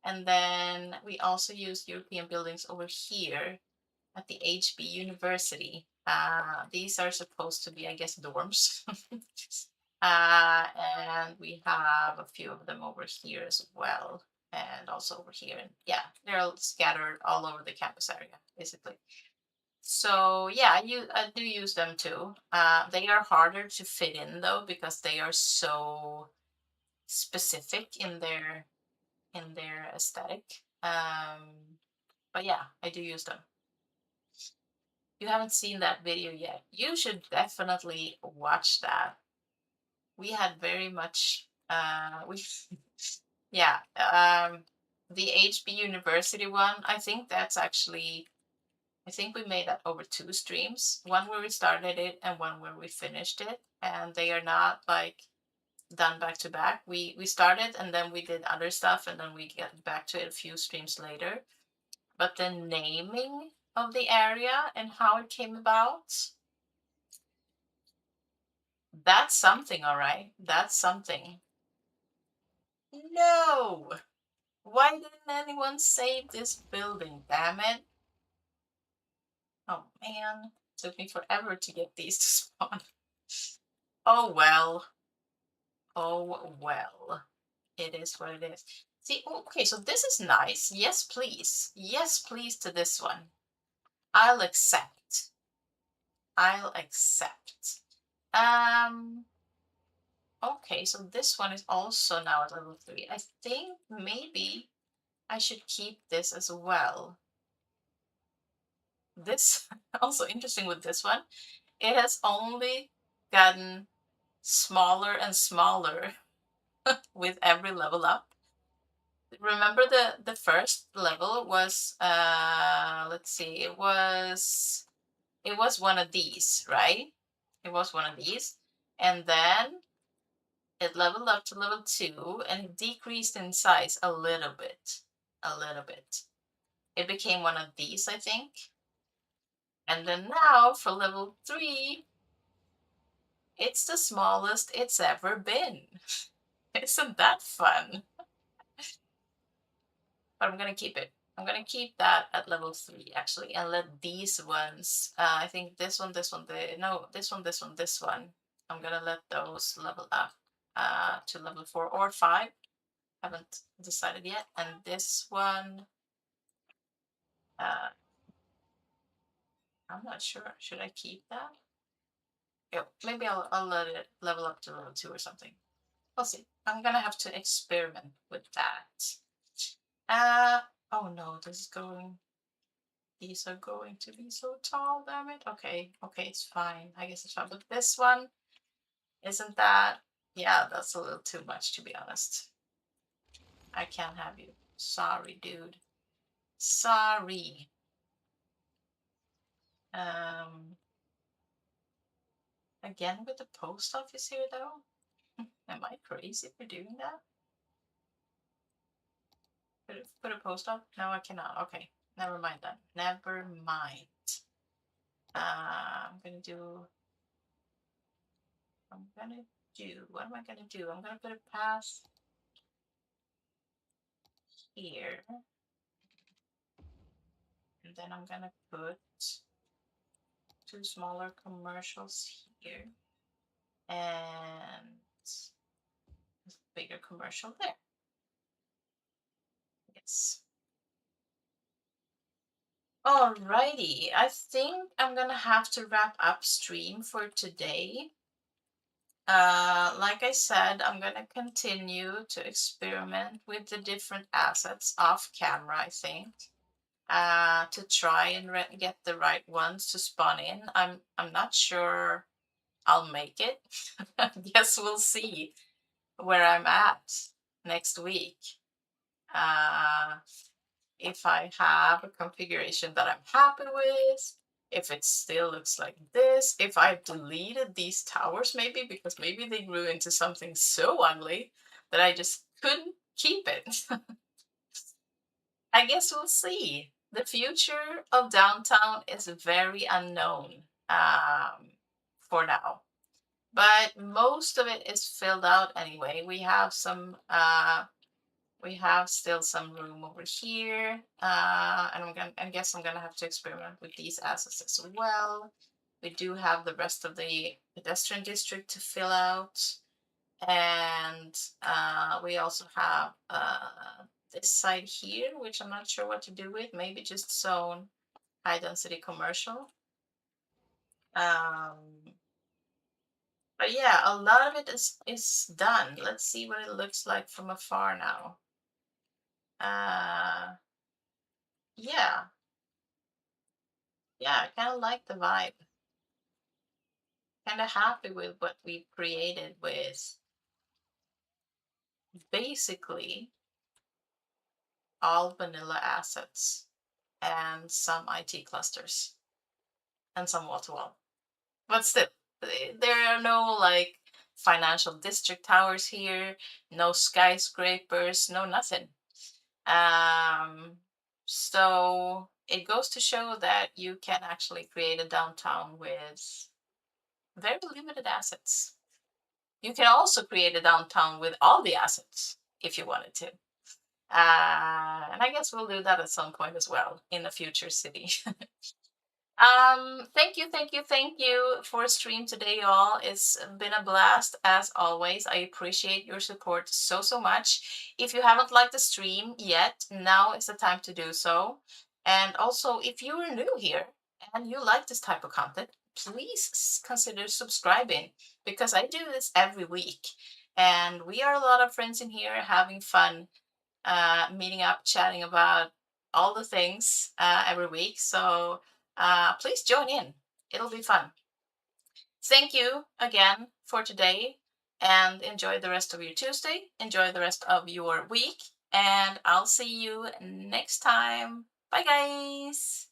S1: And then we also use European buildings over here at the HB University. These are supposed to be, I guess, dorms. And we have a few of them over here as well. And also over here. And yeah, they're all scattered all over the campus area, basically. So yeah, I do use them too. They are harder to fit in though because they are so specific in their aesthetic. But yeah, I do use them. You haven't seen that video yet. You should definitely watch that. We had very much we yeah, the HB University one, I think that's actually I think we made that over 2 streams, one where we started it and one where we finished it, and they are not like done back to back. We started and then we did other stuff and then we get back to it a few streams later. But the naming of the area and how it came about, that's something, all right. That's something. No! Why didn't anyone save this building, damn it? Oh man, took me forever to get these to spawn. Oh well. Oh well. It is what it is. See, okay, so this is nice. Yes, please. Yes, please to this one. I'll accept. I'll accept. Okay, so this one is also now at level 3. I think maybe I should keep this as well. This also interesting with this one. It has only gotten smaller and smaller with every level up. Remember the first level was let's see, it was one of these, right? It was one of these. And then it leveled up to level 2 and it decreased in size a little bit. A little bit. It became one of these, I think. And then now for level 3, it's the smallest it's ever been. Isn't that fun? But I'm gonna keep it. I'm gonna keep that at level 3 actually, and let these ones. I think this one, this one, no, this one, this one, this one. I'm gonna let those level up to level 4 or 5. Haven't decided yet. And this one, uh, I'm not sure. Should I keep that? Yeah, maybe I'll let it level up to level 2 or something. We'll see. I'm gonna have to experiment with that. Oh no, these are going to be so tall, damn it. Okay, okay, it's fine. I guess it's fine. But this one, isn't that, yeah, that's a little too much to be honest. I can't have you. Sorry, dude. Sorry. Um, Again with the post office here though? Am I crazy for doing that? Put a post up? No, I cannot. Okay, never mind then. Never mind. I'm gonna do. I'm gonna do. What am I gonna do? I'm gonna put a path here, and then I'm gonna put two smaller commercials here, and a bigger commercial there. Yes. Alrighty, I think I'm gonna have to wrap up stream for today. Like I said, I'm gonna continue to experiment with the different assets off camera, I think, to try and get the right ones to spawn in. I'm not sure I'll make it. Guess we'll see where I'm at next week. If I have a configuration that I'm happy with, if it still looks like this, if I've deleted these towers maybe, because maybe they grew into something so ugly that I just couldn't keep it. I guess we'll see. The future of downtown is very unknown for now. But most of it is filled out anyway. We have still some room over here, and I guess I'm gonna have to experiment with these assets as well. We do have the rest of the pedestrian district to fill out, and we also have this side here, which I'm not sure what to do with. Maybe just zone high density commercial. Um, but yeah, a lot of it is done. Let's see what it looks like from afar now. Yeah, yeah, I kind of like the vibe. Kind of happy with what we created with basically all vanilla assets and some IT clusters and some wall to wall. But still, there are no like financial district towers here, no skyscrapers, no nothing. So it goes to show that you can actually create a downtown with very limited assets. You can also create a downtown with all the assets if you wanted to. And I guess we'll do that at some point as well in a future city. Thank you for stream today, y'all. It's been a blast as always. I appreciate your support so much. If you haven't liked the stream yet, now is the time to do so. And also, if you are new here and you like this type of content, please consider subscribing because I do this every week. And we are a lot of friends in here having fun, meeting up, chatting about all the things every week. So please join in. It'll be fun. Thank you again for today and enjoy the rest of your Tuesday. Enjoy the rest of your week. And I'll see you next time. Bye, guys.